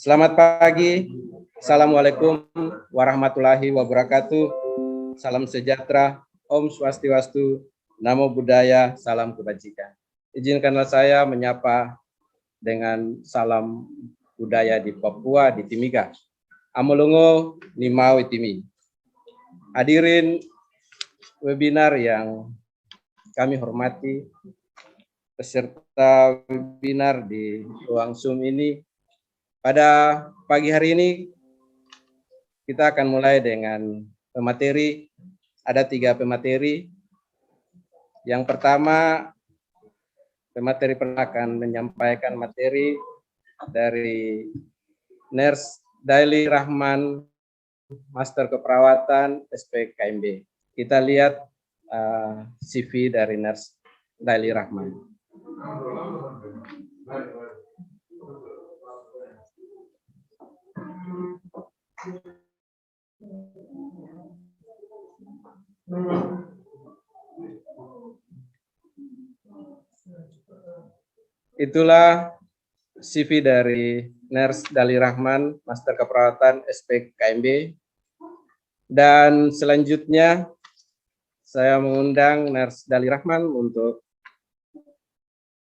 Selamat pagi. Assalamualaikum warahmatullahi wabarakatuh. Salam sejahtera. Om Swastiastu. Namo Buddhaya. Salam kebajikan. Izinkanlah saya menyapa dengan salam budaya di Papua, di Timika. Amolongo Nimau Itimi. Hadirin webinar yang kami hormati, peserta webinar di ruang Zoom ini. Pada pagi hari ini kita akan mulai dengan pemateri. Ada 3 pemateri. Yang pertama, pemateri akan menyampaikan materi dari Nurse Daily Rahman, Master Keperawatan SPKMB. Kita lihat CV dari Nurse Daily Rahman. Itulah CV dari Nurse Daily Rahman, Master Keperawatan SPKMB. Dan selanjutnya saya mengundang Nurse Daily Rahman untuk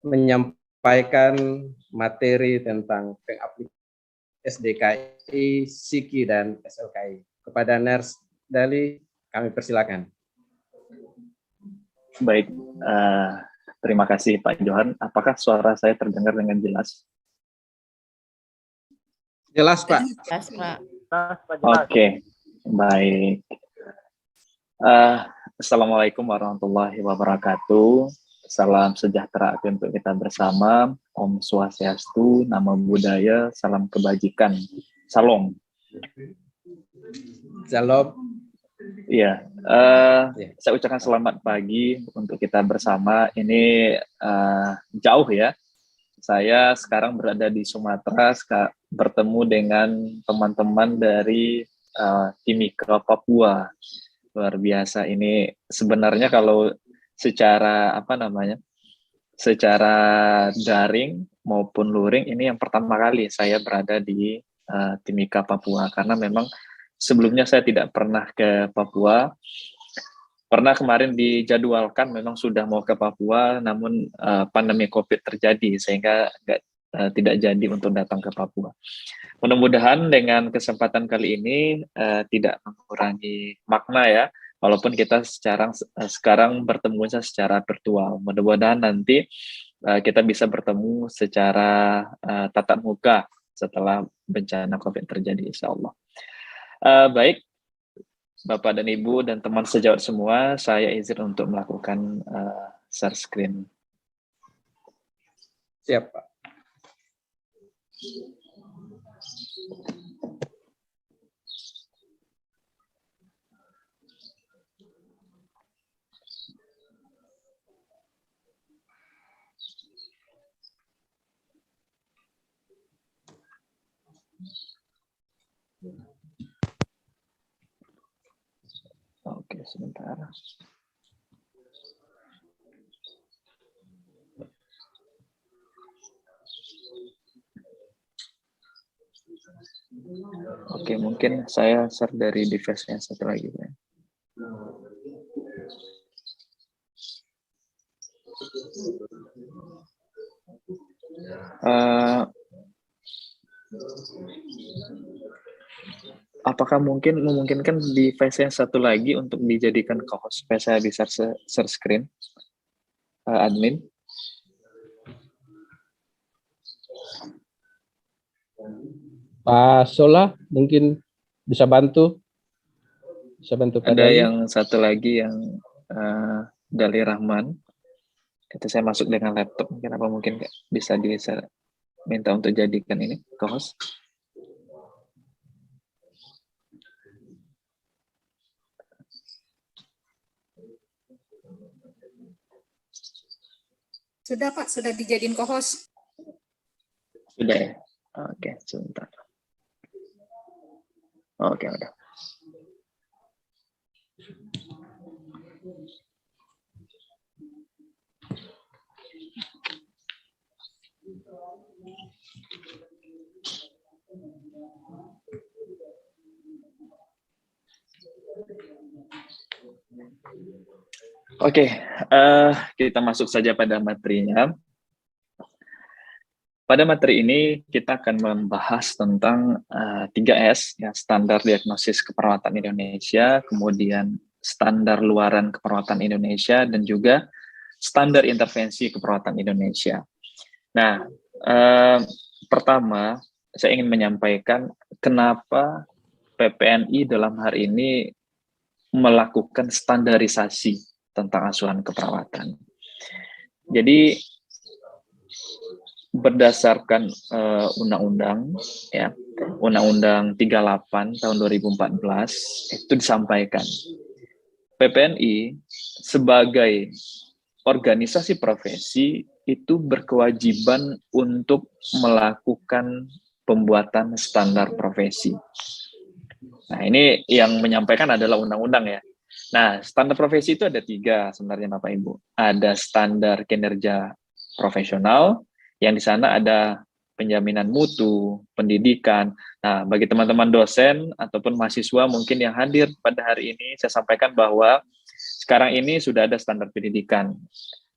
menyampaikan materi tentang pengaplikasi SDKI, SIKI, dan SLKI. Kepada Nurse Daily, kami persilakan. Baik, terima kasih Pak Johan. Apakah suara saya terdengar dengan jelas? Jelas, Pak. Jelas, Pak. Oke, baik. Assalamualaikum warahmatullahi wabarakatuh. Salam sejahtera untuk kita bersama. Om Swastiastu, Namo Buddhaya, salam kebajikan. Salam. Salam. Iya, saya ucapkan selamat pagi untuk kita bersama. Ini jauh ya. Saya sekarang berada di Sumatera, bertemu dengan teman-teman dari Timika, Papua. Luar biasa ini. Sebenarnya kalau secara secara daring maupun luring, ini yang pertama kali saya berada di Timika, Papua, karena memang sebelumnya saya tidak pernah ke Papua. Pernah kemarin dijadwalkan memang sudah mau ke Papua, namun pandemi COVID terjadi sehingga tidak jadi untuk datang ke Papua. Mudah-mudahan dengan kesempatan kali ini tidak mengurangi makna ya, walaupun kita sekarang bertemu secara virtual. Mudah-mudahan nanti kita bisa bertemu secara tatap muka setelah bencana COVID terjadi, insya Allah. Baik, Bapak dan Ibu dan teman sejawat semua, saya izin untuk melakukan share screen. Siap, Pak. Oke, sebentar. Oke, mungkin saya share dari device yang satu lagi. Ya. Apakah memungkinkan device yang satu lagi untuk dijadikan co-host supaya saya bisa share screen, admin? Pak Sola mungkin bisa bantu. Ada yang satu lagi yang Dali Rahman. Itu saya masuk dengan laptop. Kenapa mungkin bisa minta untuk jadikan ini co-host? Sudah Pak, sudah dijadiin co-host. Sudah ya? Oke, sebentar. Oke, udah. Oke, kita masuk saja pada materinya. Pada materi ini kita akan membahas tentang 3S, ya, standar diagnosis keperawatan Indonesia, kemudian standar luaran keperawatan Indonesia, dan juga standar intervensi keperawatan Indonesia. Nah, pertama saya ingin menyampaikan kenapa PPNI dalam hari ini melakukan standarisasi tentang asuhan keperawatan. Jadi berdasarkan undang-undang, ya, Undang-Undang 38 tahun 2014 itu disampaikan PPNI sebagai organisasi profesi itu berkewajiban untuk melakukan pembuatan standar profesi. Nah, ini yang menyampaikan adalah undang-undang, ya. Nah, standar profesi itu ada 3 sebenarnya Bapak Ibu. Ada standar kinerja profesional, yang di sana ada penjaminan mutu, pendidikan. Nah, bagi teman-teman dosen ataupun mahasiswa mungkin yang hadir pada hari ini, saya sampaikan bahwa sekarang ini sudah ada standar pendidikan,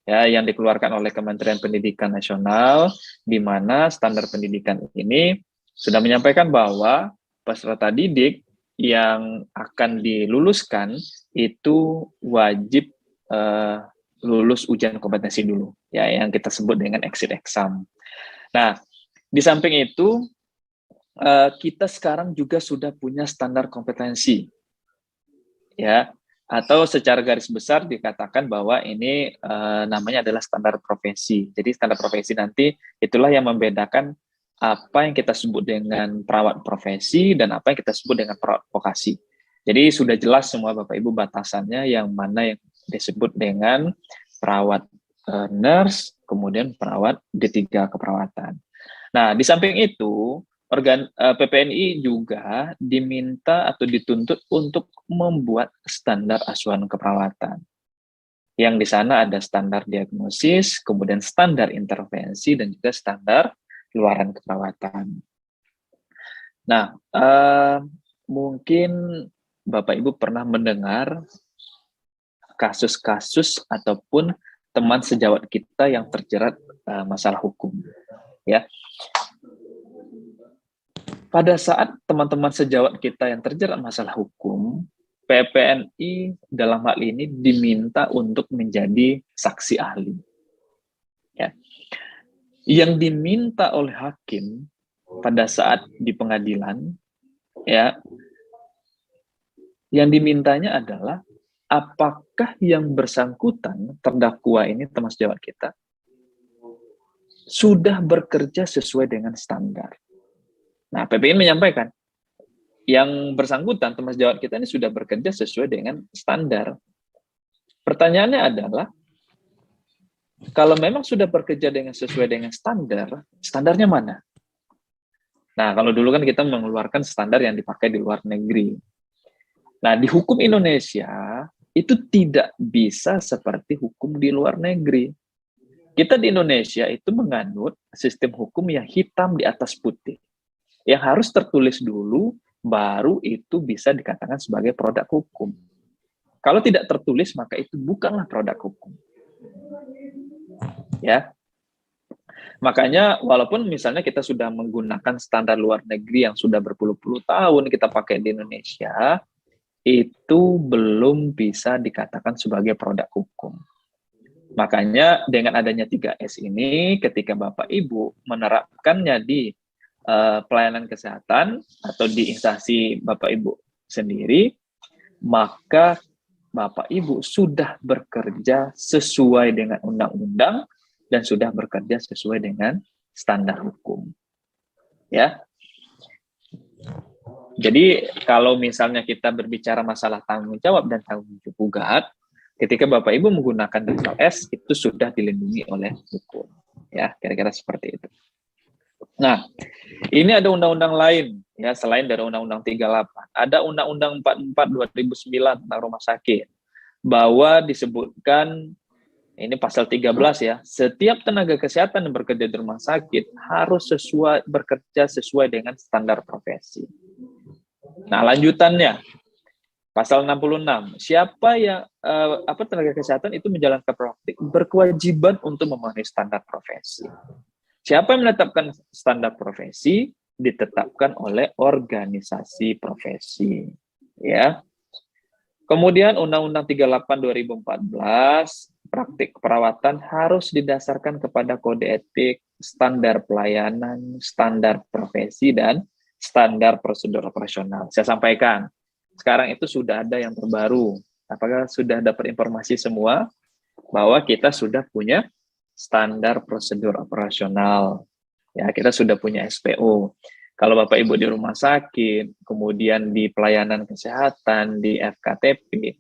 ya, yang dikeluarkan oleh Kementerian Pendidikan Nasional, di mana standar pendidikan ini sudah menyampaikan bahwa peserta didik yang akan diluluskan itu wajib lulus ujian kompetensi dulu, ya, yang kita sebut dengan exit exam. Nah, di samping itu kita sekarang juga sudah punya standar kompetensi, ya, atau secara garis besar dikatakan bahwa ini namanya adalah standar profesi. Jadi standar profesi nanti itulah yang membedakan apa yang kita sebut dengan perawat profesi dan apa yang kita sebut dengan perawat vokasi. Jadi sudah jelas semua Bapak Ibu batasannya, yang mana yang disebut dengan perawat nurse, kemudian perawat D3 keperawatan. Nah, di samping itu, PPNI juga diminta atau dituntut untuk membuat standar asuhan keperawatan. Yang di sana ada standar diagnosis, kemudian standar intervensi, dan juga standar luaran keperawatan. Nah, mungkin Bapak Ibu pernah mendengar kasus-kasus ataupun teman sejawat kita yang terjerat masalah hukum, ya. Pada saat teman-teman sejawat kita yang terjerat masalah hukum, PPNI dalam hal ini diminta untuk menjadi saksi ahli, ya. Yang diminta oleh hakim pada saat di pengadilan, ya, yang dimintanya adalah apakah yang bersangkutan terdakwa ini, teman sejawat kita, sudah bekerja sesuai dengan standar. Nah, PPN menyampaikan yang bersangkutan teman sejawat kita ini sudah bekerja sesuai dengan standar. Pertanyaannya adalah, kalau memang sudah bekerja dengan sesuai dengan standar, standarnya mana? Nah, kalau dulu kan kita mengeluarkan standar yang dipakai di luar negeri. Nah, di hukum Indonesia itu tidak bisa seperti hukum di luar negeri. Kita di Indonesia itu menganut sistem hukum yang hitam di atas putih, yang harus tertulis dulu, baru itu bisa dikatakan sebagai produk hukum. Kalau tidak tertulis, maka itu bukanlah produk hukum. Ya, makanya walaupun misalnya kita sudah menggunakan standar luar negeri yang sudah berpuluh-puluh tahun kita pakai di Indonesia, itu belum bisa dikatakan sebagai produk hukum. Makanya dengan adanya 3S ini, ketika Bapak Ibu menerapkannya di pelayanan kesehatan atau di instansi Bapak Ibu sendiri, maka Bapak Ibu sudah bekerja sesuai dengan undang-undang dan sudah bekerja sesuai dengan standar hukum. Ya. Jadi kalau misalnya kita berbicara masalah tanggung jawab dan tanggung jawab gugat, ketika Bapak Ibu menggunakan 3S itu sudah dilindungi oleh hukum. Ya, kira-kira seperti itu. Nah, ini ada undang-undang lain, ya, selain dari Undang-Undang 38. Ada Undang-Undang 44 2009 tentang rumah sakit, bahwa disebutkan, ini pasal 13 ya, setiap tenaga kesehatan yang bekerja di rumah sakit harus bekerja sesuai dengan standar profesi. Nah, lanjutannya, Pasal 66, siapa yang tenaga kesehatan itu menjalankan praktik berkewajiban untuk memenuhi standar profesi. Siapa yang menetapkan standar profesi? Ditetapkan oleh organisasi profesi. Ya. Kemudian Undang-Undang 38 2014, praktik keperawatan harus didasarkan kepada kode etik, standar pelayanan, standar profesi, dan standar prosedur operasional. Saya sampaikan, sekarang itu sudah ada yang terbaru. Apakah sudah dapat informasi semua bahwa kita sudah punya standar prosedur operasional? Ya, kita sudah punya SPO. Kalau Bapak Ibu di rumah sakit, kemudian di pelayanan kesehatan, di FKTP,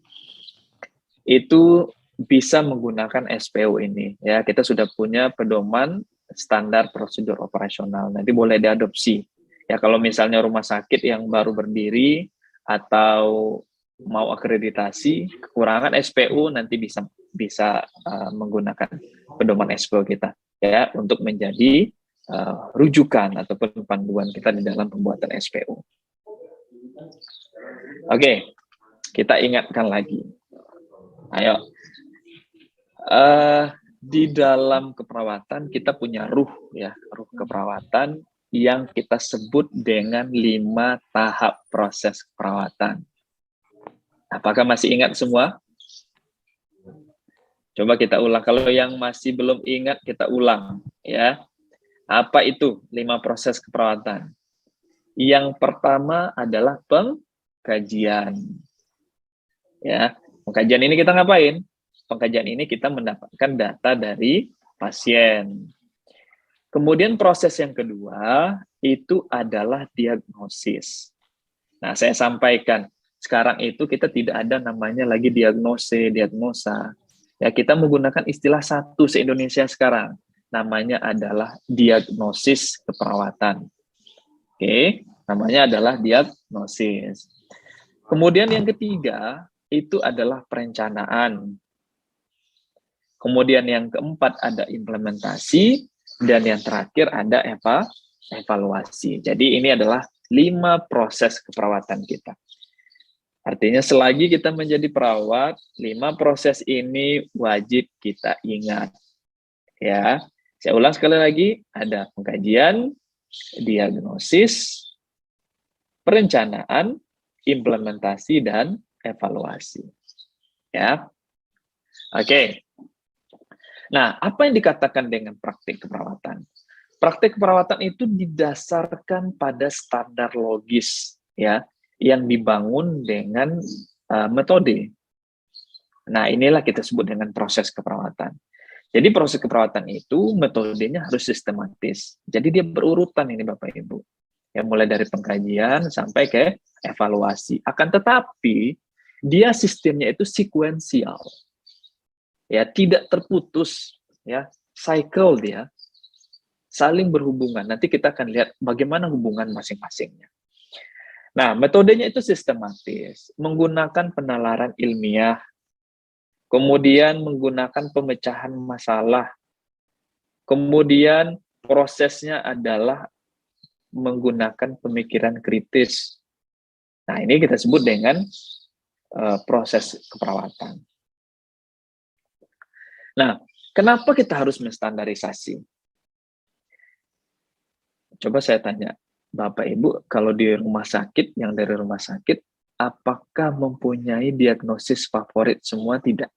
itu bisa menggunakan SPO ini. Ya, kita sudah punya pedoman standar prosedur operasional. Nanti boleh diadopsi. Ya, kalau misalnya rumah sakit yang baru berdiri atau mau akreditasi, kekurangan SPO nanti bisa menggunakan pedoman SPO kita ya untuk menjadi rujukan ataupun panduan kita di dalam pembuatan SPO. Oke, kita ingatkan lagi. Ayo, di dalam keperawatan kita punya ruh keperawatan yang kita sebut dengan 5 tahap proses keperawatan. Apakah masih ingat semua? Coba kita ulang. Kalau yang masih belum ingat, kita ulang. Ya. Apa itu 5 proses keperawatan? Yang pertama adalah pengkajian. Ya, pengkajian ini kita ngapain? Pengkajian ini kita mendapatkan data dari pasien. Kemudian proses yang kedua itu adalah diagnosis. Nah, saya sampaikan, sekarang itu kita tidak ada namanya lagi diagnosa. Ya, kita menggunakan istilah satu se-Indonesia sekarang. Namanya adalah diagnosis keperawatan. Oke, namanya adalah diagnosis. Kemudian yang ketiga itu adalah perencanaan. Kemudian yang keempat ada implementasi. Dan yang terakhir ada evaluasi. Jadi ini adalah 5 proses keperawatan kita. Artinya selagi kita menjadi perawat, 5 proses ini wajib kita ingat. Ya, saya ulang sekali lagi, ada pengkajian, diagnosis, perencanaan, implementasi, dan evaluasi. Ya, oke. Nah, apa yang dikatakan dengan praktik keperawatan? Praktik keperawatan itu didasarkan pada standar logis, ya, yang dibangun dengan metode. Nah, inilah kita sebut dengan proses keperawatan. Jadi proses keperawatan itu metodenya harus sistematis. Jadi dia berurutan ini Bapak Ibu. Ya, mulai dari pengkajian sampai ke evaluasi. Akan tetapi dia sistemnya itu sekuensial. Ya, tidak terputus, ya, cycle dia saling berhubungan. Nanti kita akan lihat bagaimana hubungan masing-masingnya. Nah, metodenya itu sistematis, menggunakan penalaran ilmiah, kemudian menggunakan pemecahan masalah, kemudian prosesnya adalah menggunakan pemikiran kritis. Nah, ini kita sebut dengan proses keperawatan. Nah, kenapa kita harus menstandarisasi? Coba saya tanya, Bapak Ibu, kalau di rumah sakit, yang dari rumah sakit, apakah mempunyai diagnosis favorit semua? Tidak.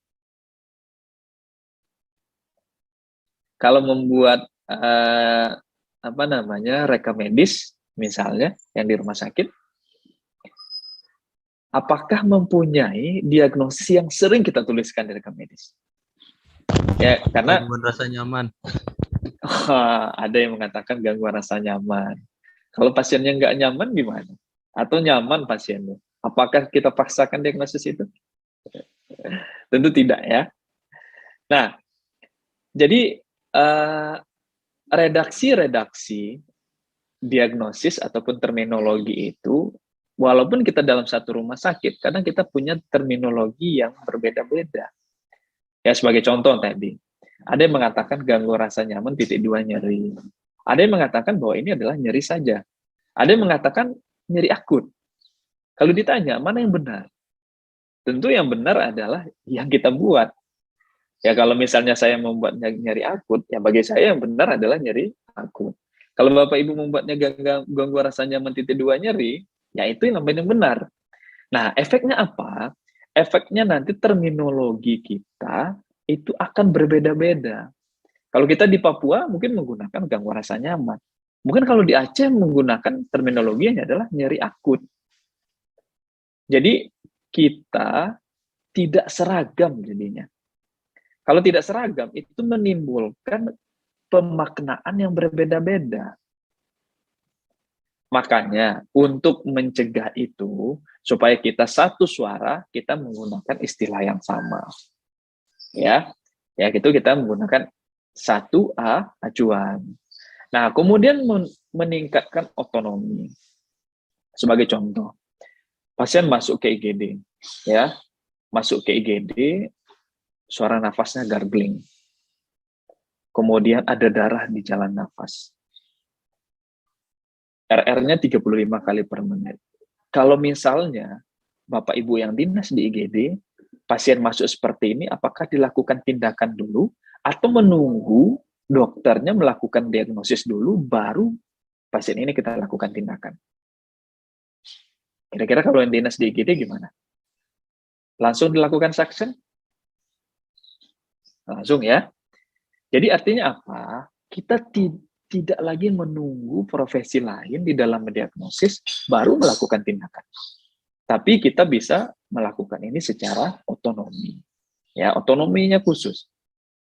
Kalau membuat rekam medis, misalnya, yang di rumah sakit, apakah mempunyai diagnosis yang sering kita tuliskan di rekam medis? Ya, karena gangguan rasa nyaman. Ada yang mengatakan gangguan rasa nyaman. Kalau pasiennya nggak nyaman gimana? Atau nyaman pasiennya? Apakah kita paksakan diagnosis itu? Tentu tidak ya. Nah, jadi redaksi diagnosis ataupun terminologi itu, walaupun kita dalam satu rumah sakit, kadang kita punya terminologi yang berbeda-beda. Ya, sebagai contoh tadi, ada yang mengatakan gangguan rasa nyaman ×2 nyeri. Ada yang mengatakan bahwa ini adalah nyeri saja. Ada yang mengatakan nyeri akut. Kalau ditanya, mana yang benar? tentu yang benar adalah yang kita buat. Ya kalau misalnya saya membuat nyeri akut, ya bagi saya yang benar adalah nyeri akut. Kalau Bapak Ibu membuatnya gangguan rasa nyaman titik 2 nyeri, ya itu yang namanya benar. Nah, efeknya apa? Efeknya nanti terminologi kita itu akan berbeda-beda. Kalau kita di Papua mungkin menggunakan gangguan rasa nyaman. Mungkin kalau di Aceh menggunakan terminologinya adalah nyeri akut. Jadi kita tidak seragam jadinya. Kalau tidak seragam, itu menimbulkan pemaknaan yang berbeda-beda. Makanya, untuk mencegah itu, supaya kita satu suara, kita menggunakan istilah yang sama. Ya, itu kita menggunakan satu acuan. Nah, kemudian meningkatkan otonomi. Sebagai contoh, pasien masuk ke IGD, ya, masuk ke IGD, suara nafasnya gargling. Kemudian ada darah di jalan nafas. RR-nya 35 kali per menit. Kalau misalnya Bapak Ibu yang dinas di IGD, pasien masuk seperti ini, apakah dilakukan tindakan dulu atau menunggu dokternya melakukan diagnosis dulu, baru pasien ini kita lakukan tindakan? Kira-kira kalau yang dinas di IGD gimana? Langsung dilakukan suction? Langsung ya. Jadi artinya apa? Kita tidak lagi menunggu profesi lain di dalam diagnosis baru melakukan tindakan. Tapi kita bisa melakukan ini secara otonomi. Ya, otonominya khusus.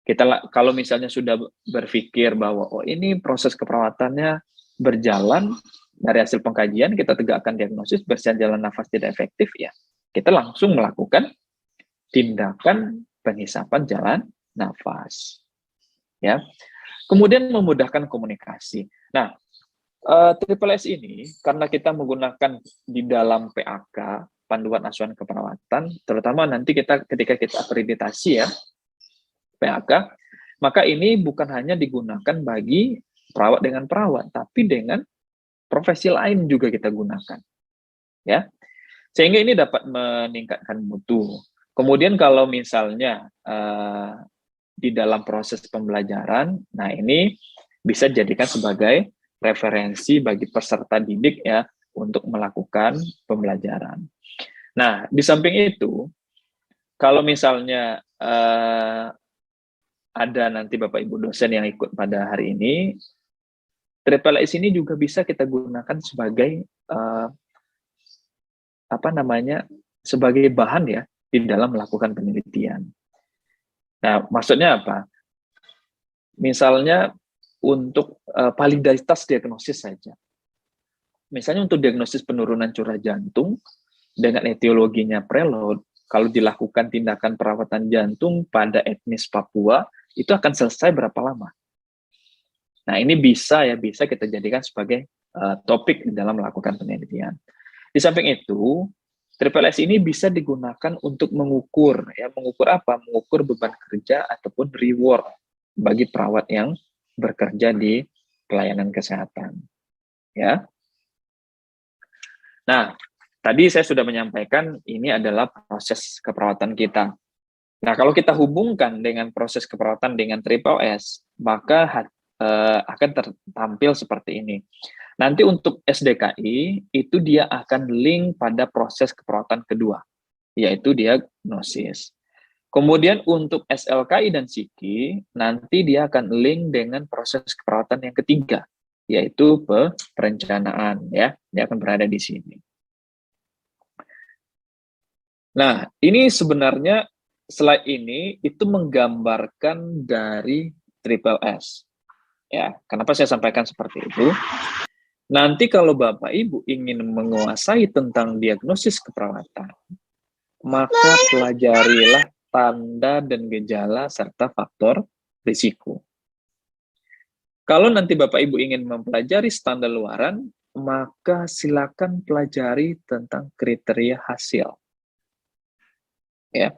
Kita kalau misalnya sudah berpikir bahwa oh ini proses keperawatannya berjalan dari hasil pengkajian, kita tegakkan diagnosis berjalan nafas tidak efektif, ya kita langsung melakukan tindakan penghisapan jalan nafas. Ya. Kemudian memudahkan komunikasi. Nah, Triple S ini karena kita menggunakan di dalam PAK, panduan asuhan keperawatan, terutama nanti ketika kita akreditasi ya PAK, maka ini bukan hanya digunakan bagi perawat dengan perawat, tapi dengan profesi lain juga kita gunakan. Ya. Sehingga ini dapat meningkatkan mutu. Kemudian kalau misalnya di dalam proses pembelajaran, nah ini bisa dijadikan sebagai referensi bagi peserta didik ya untuk melakukan pembelajaran. Nah, di samping itu, kalau misalnya ada nanti Bapak Ibu dosen yang ikut pada hari ini, Triple S ini juga bisa kita gunakan sebagai sebagai bahan ya di dalam melakukan penelitian. Nah, maksudnya apa? Misalnya untuk validitas diagnosis saja. Misalnya untuk diagnosis penurunan curah jantung dengan etiologinya preload, kalau dilakukan tindakan perawatan jantung pada etnis Papua, itu akan selesai berapa lama? Nah, ini bisa kita jadikan sebagai topik di dalam melakukan penelitian. Di samping itu, Triple S ini bisa digunakan untuk mengukur, ya, mengukur apa? Mengukur beban kerja ataupun reward bagi perawat yang bekerja di pelayanan kesehatan. Ya. Nah, tadi saya sudah menyampaikan ini adalah proses keperawatan kita. Nah, kalau kita hubungkan dengan proses keperawatan dengan Triple S, maka akan tertampil seperti ini. Nanti untuk SDKI, itu dia akan link pada proses keperawatan kedua, yaitu diagnosis. Kemudian untuk SLKI dan SIKI, nanti dia akan link dengan proses keperawatan yang ketiga, yaitu perencanaan. Ya, dia akan berada di sini. Nah, ini sebenarnya slide ini itu menggambarkan dari Triple S. Ya, kenapa saya sampaikan seperti itu? Nanti kalau Bapak Ibu ingin menguasai tentang diagnosis keperawatan, maka pelajarilah tanda dan gejala serta faktor risiko. Kalau nanti Bapak Ibu ingin mempelajari standar luaran, maka silakan pelajari tentang kriteria hasil. Ya.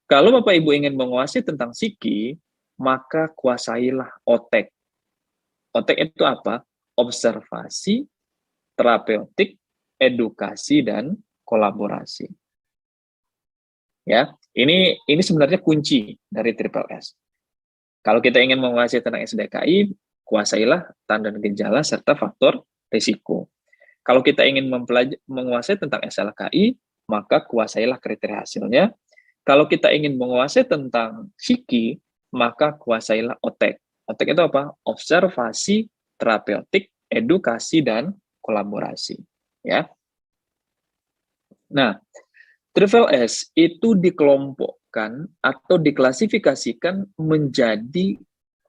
Kalau Bapak Ibu ingin menguasai tentang psiki, maka kuasailah OTEK. OTEK itu apa? Observasi, terapeutik, edukasi, dan kolaborasi. Ya, ini sebenarnya kunci dari Triple S. Kalau kita ingin menguasai tentang SDKI, kuasailah tanda dan gejala serta faktor risiko. Kalau kita ingin menguasai tentang SLKI, maka kuasailah kriteria hasilnya. Kalau kita ingin menguasai tentang psiki, maka kuasailah OTEK. OTEK itu apa? Observasi, terapeutik, edukasi, dan kolaborasi. Ya. Nah, Triple S itu dikelompokkan atau diklasifikasikan menjadi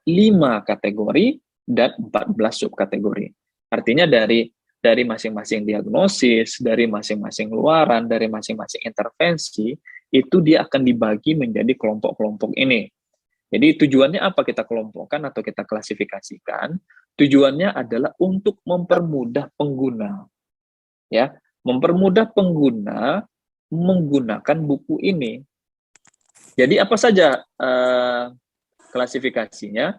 5 kategori dan 14 subkategori. Artinya dari masing-masing diagnosis, dari masing-masing luaran, dari masing-masing intervensi, itu dia akan dibagi menjadi kelompok-kelompok ini. Jadi tujuannya apa kita kelompokkan atau kita klasifikasikan? Tujuannya adalah untuk mempermudah pengguna. Ya, mempermudah pengguna menggunakan buku ini. Jadi apa saja klasifikasinya?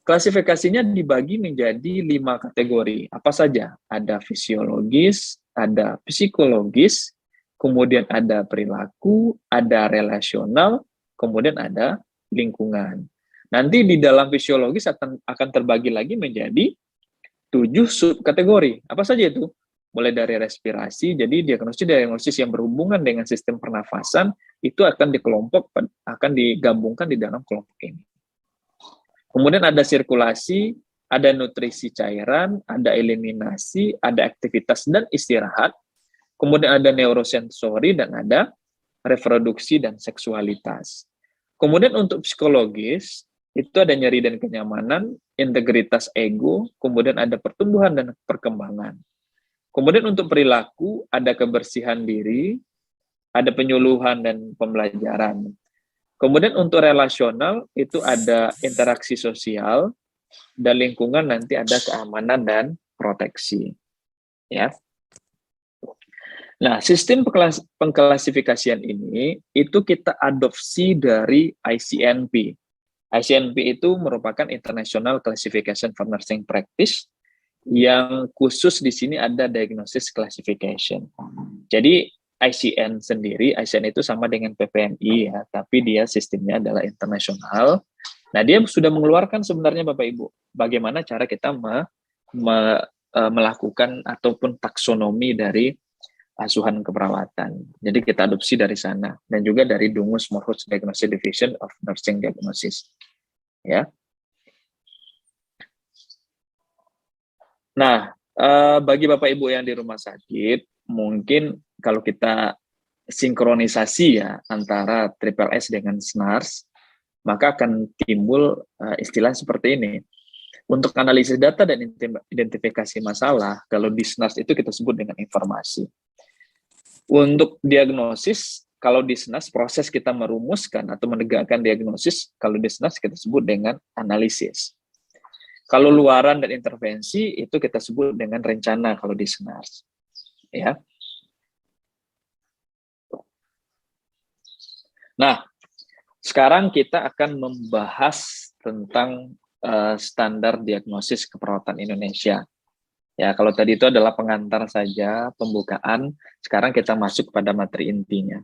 Klasifikasinya dibagi menjadi 5 kategori. Apa saja? Ada fisiologis, ada psikologis, kemudian ada perilaku, ada relasional, kemudian ada lingkungan. Nanti di dalam fisiologis akan terbagi lagi menjadi 7 subkategori. Apa saja itu? Mulai dari respirasi, jadi diagnosis yang berhubungan dengan sistem pernafasan itu akan digabungkan di dalam kelompok ini. Kemudian ada sirkulasi, ada nutrisi cairan, ada eliminasi, ada aktivitas dan istirahat. Kemudian ada neurosensori dan ada reproduksi dan seksualitas. Kemudian untuk psikologis, itu ada nyeri dan kenyamanan, integritas ego, kemudian ada pertumbuhan dan perkembangan. Kemudian untuk perilaku, ada kebersihan diri, ada penyuluhan dan pembelajaran. Kemudian untuk relasional, itu ada interaksi sosial, dan lingkungan nanti ada keamanan dan proteksi. Ya. Nah, sistem pengklasifikasian ini, itu kita adopsi dari ICNP. ICNP itu merupakan International Classification for Nursing Practice, yang khusus di sini ada diagnosis classification. Jadi ICN sendiri, ICN itu sama dengan PPNI ya, tapi dia sistemnya adalah internasional. Nah, dia sudah mengeluarkan sebenarnya Bapak Ibu, bagaimana cara kita melakukan ataupun taksonomi dari asuhan keperawatan. Jadi kita adopsi dari sana dan juga dari Dungus Morhus Diagnosis Division of Nursing Diagnosis. Ya. Nah, bagi Bapak Ibu yang di rumah sakit, mungkin kalau kita sinkronisasi ya antara Triple S dengan SNARS, maka akan timbul istilah seperti ini. Untuk analisis data dan identifikasi masalah, kalau di SNARS itu kita sebut dengan informasi. Untuk diagnosis, kalau di SNARS proses kita merumuskan atau menegakkan diagnosis, kalau di SNARS kita sebut dengan analisis. Kalau luaran dan intervensi itu kita sebut dengan rencana kalau di SNARS. Ya. Nah, sekarang kita akan membahas tentang standar diagnosis keperawatan Indonesia. Ya, kalau tadi itu adalah pengantar saja, pembukaan. Sekarang kita masuk pada materi intinya.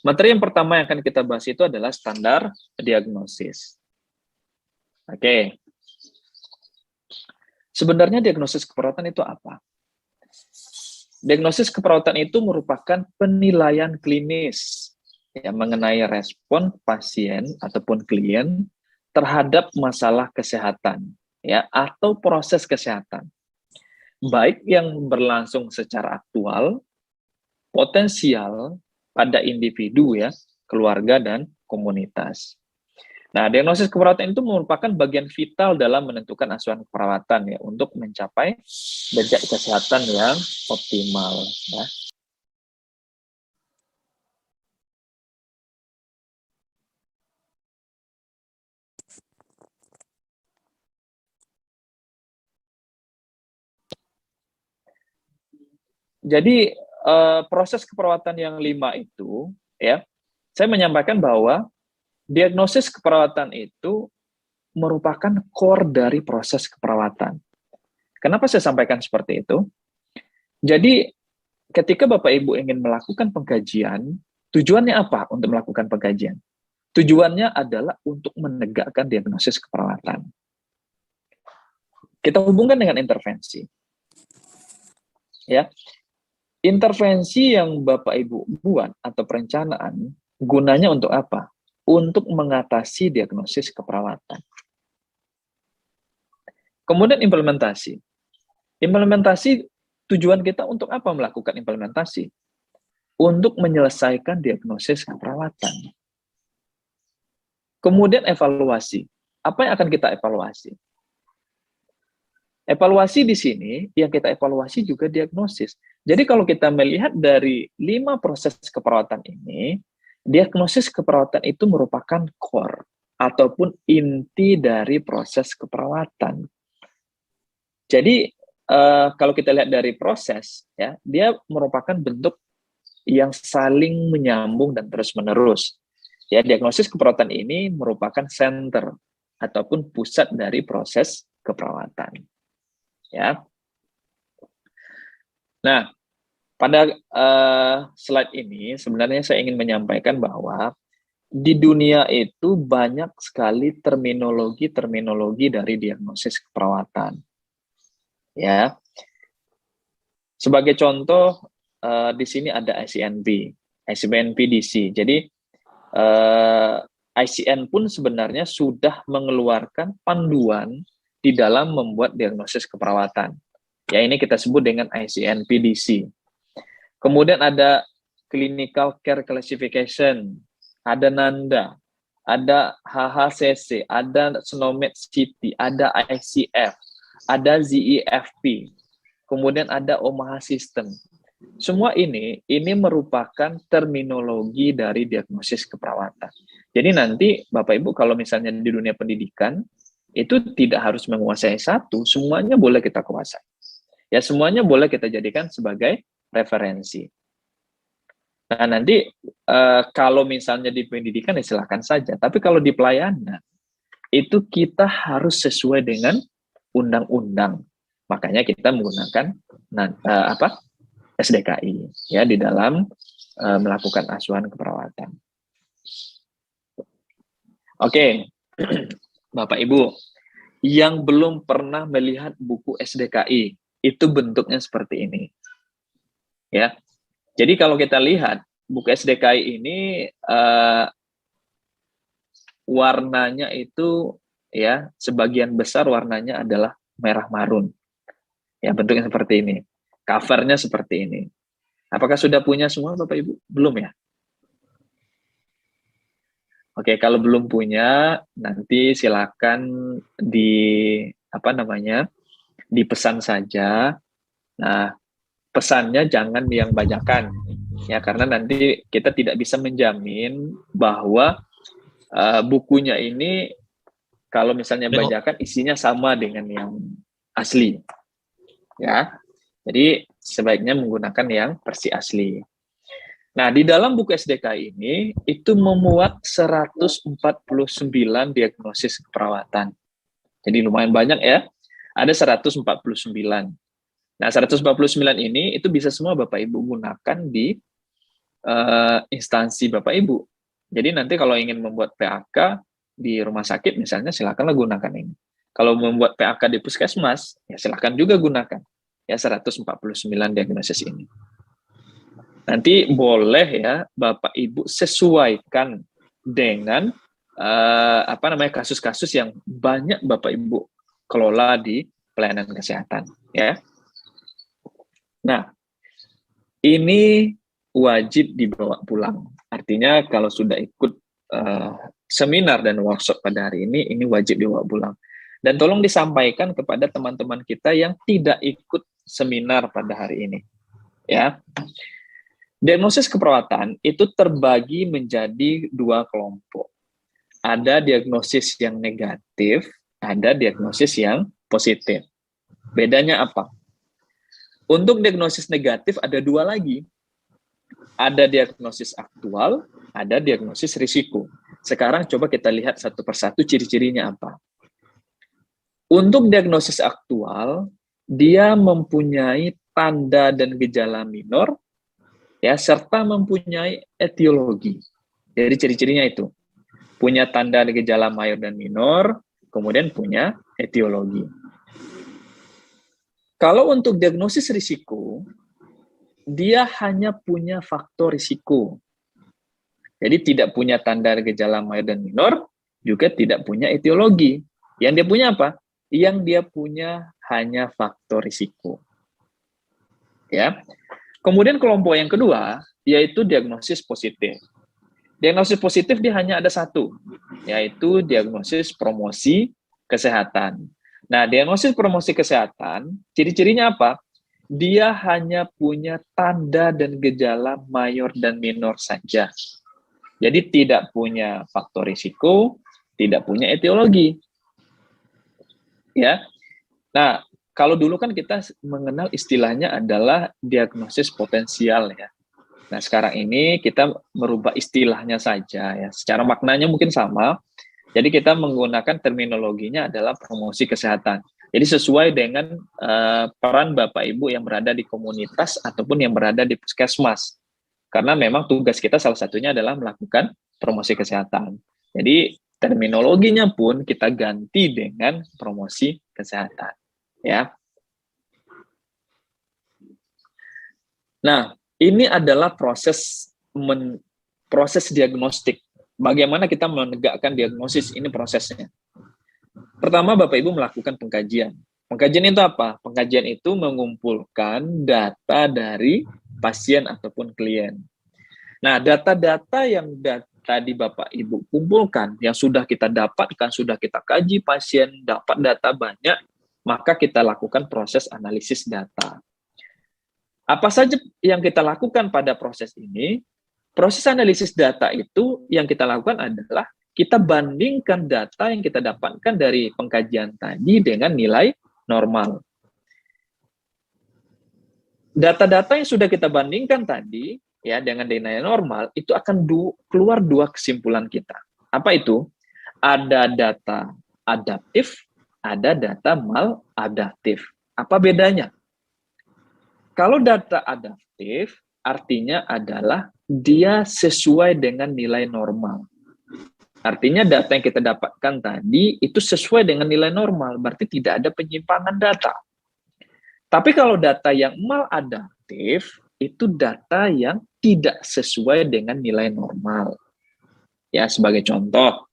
Materi yang pertama yang akan kita bahas itu adalah standar diagnosis. Oke. Sebenarnya diagnosis keperawatan itu apa? Diagnosis keperawatan itu merupakan penilaian klinis ya, mengenai respon pasien ataupun klien terhadap masalah kesehatan ya, atau proses kesehatan. Baik yang berlangsung secara aktual, potensial pada individu ya, keluarga dan komunitas. Nah, diagnosis keperawatan itu merupakan bagian vital dalam menentukan asuhan keperawatan ya untuk mencapai derajat kesehatan yang optimal ya. Jadi proses keperawatan yang 5 itu ya, saya menyampaikan bahwa diagnosis keperawatan itu merupakan core dari proses keperawatan. Kenapa saya sampaikan seperti itu? Jadi ketika Bapak Ibu ingin melakukan pengkajian Tujuannya apa untuk melakukan pengkajian? Tujuannya adalah untuk menegakkan diagnosis keperawatan. Kita hubungkan dengan intervensi. Ya, intervensi yang Bapak Ibu buat atau perencanaan gunanya untuk apa? Untuk mengatasi diagnosis keperawatan. Kemudian implementasi. Implementasi, tujuan kita untuk apa melakukan implementasi? Untuk menyelesaikan diagnosis keperawatan. Kemudian evaluasi. Apa yang akan kita evaluasi? Evaluasi di sini, yang kita evaluasi juga diagnosis. Jadi kalau kita melihat dari 5 proses keperawatan ini, diagnosis keperawatan itu merupakan core ataupun inti dari proses keperawatan. Jadi kalau kita lihat dari proses, ya, dia merupakan bentuk yang saling menyambung dan terus-menerus. Ya, diagnosis keperawatan ini merupakan center ataupun pusat dari proses keperawatan. Ya. Nah, pada slide ini sebenarnya saya ingin menyampaikan bahwa di dunia itu banyak sekali terminologi dari diagnosis keperawatan. Ya. Sebagai contoh, di sini ada ICNP-DC. Jadi ICN pun sebenarnya sudah mengeluarkan panduan di dalam membuat diagnosis keperawatan. Ya, ini kita sebut dengan ICNP-DC. Kemudian ada Clinical Care Classification, ada NANDA, ada HHCC, ada SNOMED CT, ada ICF, ada ZEFP, kemudian ada Omaha System. Semua ini merupakan terminologi dari diagnosis keperawatan. Jadi nanti Bapak Ibu kalau misalnya di dunia pendidikan, itu tidak harus menguasai satu, semuanya boleh kita kuasai. Ya, semuanya boleh kita jadikan sebagai referensi. Nah, nanti kalau misalnya di pendidikan ya silahkan saja, tapi kalau di pelayanan, itu kita harus sesuai dengan undang-undang. Makanya kita menggunakan SDKI ya di dalam melakukan asuhan keperawatan. Oke, Bapak Ibu, yang belum pernah melihat buku SDKI, itu bentuknya seperti ini. Ya. Jadi kalau kita lihat buku SDKI ini warnanya itu ya sebagian besar warnanya adalah merah marun. Ya, bentuknya seperti ini. Covernya seperti ini. Apakah sudah punya semua Bapak Ibu? Belum ya? Oke, kalau belum punya, nanti silakan dipesan saja. Nah, pesannya jangan yang bajakan, ya karena nanti kita tidak bisa menjamin bahwa bukunya ini kalau misalnya bajakan isinya sama dengan yang asli, ya. Jadi sebaiknya menggunakan yang versi asli. Nah, di dalam buku SDK ini, itu memuat 149 diagnosis keperawatan. Jadi lumayan banyak ya, ada 149. Nah, 149 ini, itu bisa semua Bapak Ibu gunakan di instansi Bapak Ibu. Jadi nanti kalau ingin membuat PAK di rumah sakit, misalnya silakanlah gunakan ini. Kalau membuat PAK di puskesmas, ya silakan juga gunakan. Ya, 149 diagnosis ini. Nanti boleh ya Bapak Ibu sesuaikan dengan kasus-kasus yang banyak Bapak Ibu kelola di pelayanan kesehatan, ya. Nah, ini wajib dibawa pulang. Artinya kalau sudah ikut seminar dan workshop pada hari ini wajib dibawa pulang. Dan tolong disampaikan kepada teman-teman kita yang tidak ikut seminar pada hari ini, ya. Diagnosis keperawatan itu terbagi menjadi 2 kelompok. Ada diagnosis yang negatif, ada diagnosis yang positif. Bedanya apa? Untuk diagnosis negatif ada 2 lagi. Ada diagnosis aktual, ada diagnosis risiko. Sekarang coba kita lihat satu persatu ciri-cirinya apa. Untuk diagnosis aktual, dia mempunyai tanda dan gejala minor, ya, serta mempunyai etiologi. Jadi ciri-cirinya itu punya tanda gejala mayor dan minor, kemudian punya etiologi. Kalau untuk diagnosis risiko, dia hanya punya faktor risiko. Jadi tidak punya tanda gejala mayor dan minor, juga tidak punya etiologi. Yang dia punya apa? Yang dia punya hanya faktor risiko. Ya. Kemudian kelompok yang kedua, yaitu diagnosis positif. Diagnosis positif dia hanya ada satu, yaitu diagnosis promosi kesehatan. Nah, diagnosis promosi kesehatan, ciri-cirinya apa? Dia hanya punya tanda dan gejala mayor dan minor saja. Jadi tidak punya faktor risiko, tidak punya etiologi. Ya. Nah, kalau dulu kan kita mengenal istilahnya adalah diagnosis potensial ya. Nah, sekarang ini kita merubah istilahnya saja ya. Secara maknanya mungkin sama. Jadi kita menggunakan terminologinya adalah promosi kesehatan. Jadi sesuai dengan peran Bapak Ibu yang berada di komunitas ataupun yang berada di puskesmas. Karena memang tugas kita salah satunya adalah melakukan promosi kesehatan. Jadi terminologinya pun kita ganti dengan promosi kesehatan. Ya. Nah, ini adalah proses diagnostik. Bagaimana kita menegakkan diagnosis, ini prosesnya. Pertama, Bapak Ibu melakukan pengkajian. Pengkajian itu apa? Pengkajian itu mengumpulkan data dari pasien ataupun klien. Nah, data-data yang tadi Bapak Ibu kumpulkan, yang sudah kita dapatkan, sudah kita kaji pasien, dapat data banyak, maka kita lakukan proses analisis data. Apa saja yang kita lakukan pada proses ini? Proses analisis data itu yang kita lakukan adalah kita bandingkan data yang kita dapatkan dari pengkajian tadi dengan nilai normal. Data-data yang sudah kita bandingkan tadi ya dengan nilai normal itu akan keluar dua kesimpulan kita. Apa itu? Ada data adaptif, ada data maladaptif. Apa bedanya? Kalau data adaptif, artinya adalah dia sesuai dengan nilai normal. Artinya data yang kita dapatkan tadi itu sesuai dengan nilai normal, berarti tidak ada penyimpangan data. Tapi kalau data yang maladaptif, itu data yang tidak sesuai dengan nilai normal. Ya, sebagai contoh,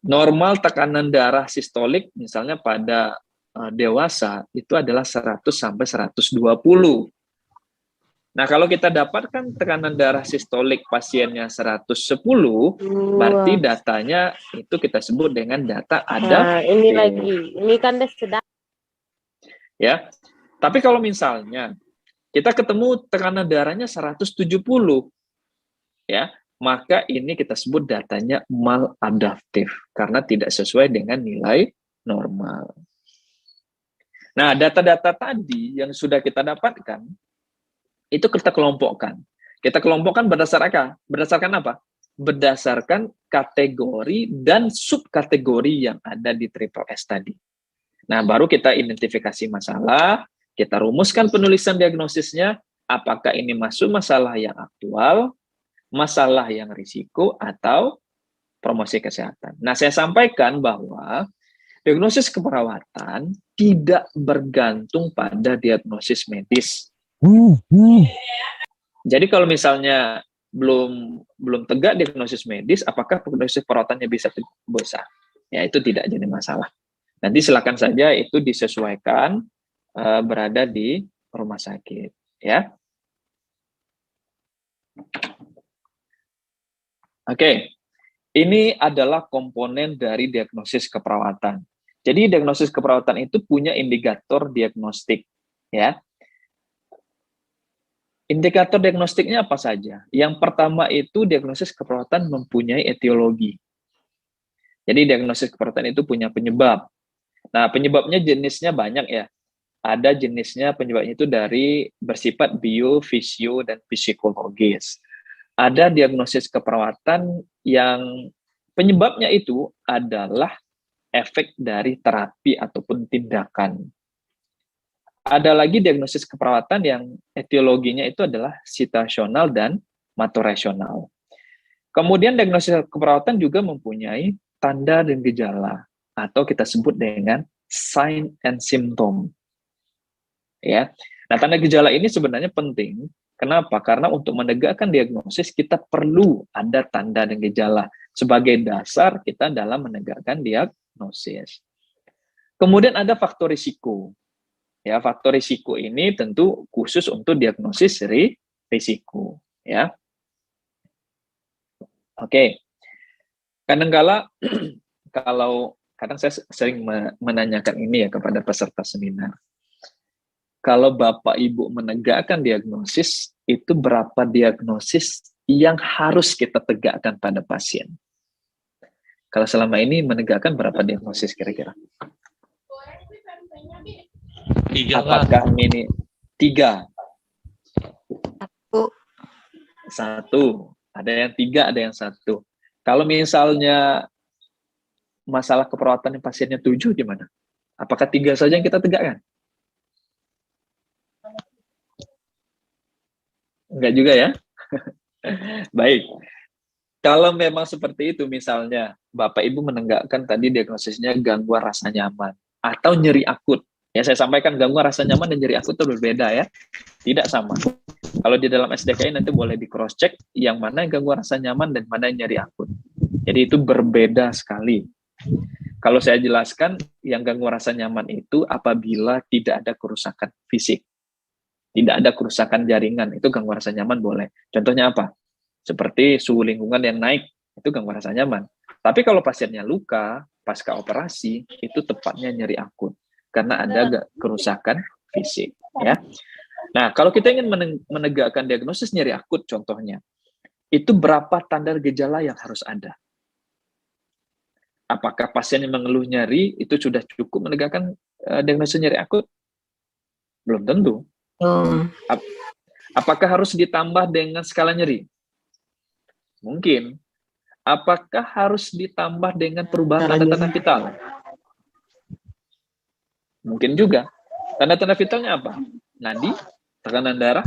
normal tekanan darah sistolik misalnya pada dewasa itu adalah 100 sampai 120. Nah, kalau kita dapatkan tekanan darah sistolik pasiennya 110, berarti datanya itu kita sebut dengan data adaptif. Nah, ini lagi, ini kan sedang. Ya, tapi kalau misalnya kita ketemu tekanan darahnya 170, ya, maka ini kita sebut datanya maladaptif karena tidak sesuai dengan nilai normal. Nah, data-data tadi yang sudah kita dapatkan, itu kita kelompokkan. Kita kelompokkan berdasarkan apa? Berdasarkan kategori dan subkategori yang ada di Triple S tadi. Nah, baru kita identifikasi masalah, kita rumuskan penulisan diagnosisnya, apakah ini masuk masalah yang aktual, masalah yang risiko, atau promosi kesehatan. Nah, saya sampaikan bahwa diagnosis keperawatan tidak bergantung pada diagnosis medis. Jadi kalau misalnya belum tegak diagnosis medis, apakah diagnosis perawatannya bisa? Ya, itu tidak jadi masalah. Nanti silakan saja itu disesuaikan berada di rumah sakit, ya. Oke. Ini adalah komponen dari diagnosis keperawatan. Jadi diagnosis keperawatan itu punya indikator diagnostik, ya. Indikator diagnostiknya apa saja? Yang pertama itu diagnosis keperawatan mempunyai etiologi. Jadi diagnosis keperawatan itu punya penyebab. Nah, penyebabnya jenisnya banyak ya. Ada jenisnya penyebabnya itu dari bersifat bio, fisio, dan psikologis. Ada diagnosis keperawatan yang penyebabnya itu adalah efek dari terapi ataupun tindakan. Ada lagi diagnosis keperawatan yang etiologinya itu adalah situasional dan maturasional. Kemudian diagnosis keperawatan juga mempunyai tanda dan gejala atau kita sebut dengan sign and symptom. Ya. Nah, tanda gejala ini sebenarnya penting. Kenapa? Karena untuk menegakkan diagnosis kita perlu ada tanda dan gejala sebagai dasar kita dalam menegakkan diagnosis. Kemudian ada faktor risiko. Ya, faktor risiko ini tentu khusus untuk diagnosis risiko, ya. Oke. Kadangkala kadang saya sering menanyakan ini ya kepada peserta seminar. Kalau Bapak Ibu menegakkan diagnosis, itu berapa diagnosis yang harus kita tegakkan pada pasien? Kalau selama ini menegakkan berapa diagnosis kira-kira? 3, Apakah ini 3? 1. Ada yang 3, ada yang 1. Kalau misalnya masalah keperawatan yang pasiennya 7 gimana? Apakah 3 saja yang kita tegakkan? Enggak juga ya? Baik. Kalau memang seperti itu, misalnya Bapak Ibu menegakkan tadi diagnosisnya gangguan rasa nyaman atau nyeri akut. Ya, saya sampaikan gangguan rasa nyaman dan nyeri akut itu berbeda ya. Tidak sama. Kalau di dalam SDKI nanti boleh di cross check yang mana yang gangguan rasa nyaman dan mana yang nyeri akut. Jadi itu berbeda sekali. Kalau saya jelaskan yang gangguan rasa nyaman itu apabila tidak ada kerusakan fisik. Tidak ada kerusakan jaringan, itu gangguan rasa nyaman boleh. Contohnya apa? Seperti suhu lingkungan yang naik, itu gangguan rasa nyaman. Tapi kalau pasiennya luka, pasca operasi, itu tepatnya nyeri akut. Karena ada kerusakan fisik. Ya. Nah, kalau kita ingin menegakkan diagnosis nyeri akut, contohnya, itu berapa tanda gejala yang harus ada? Apakah pasien yang mengeluh nyeri, itu sudah cukup menegakkan diagnosis nyeri akut? Belum tentu. Apakah harus ditambah dengan skala nyeri? Mungkin. Apakah harus ditambah dengan perubahan tanda-tanda vital? Mungkin juga. Tanda-tanda vitalnya apa? Nadi, tekanan darah.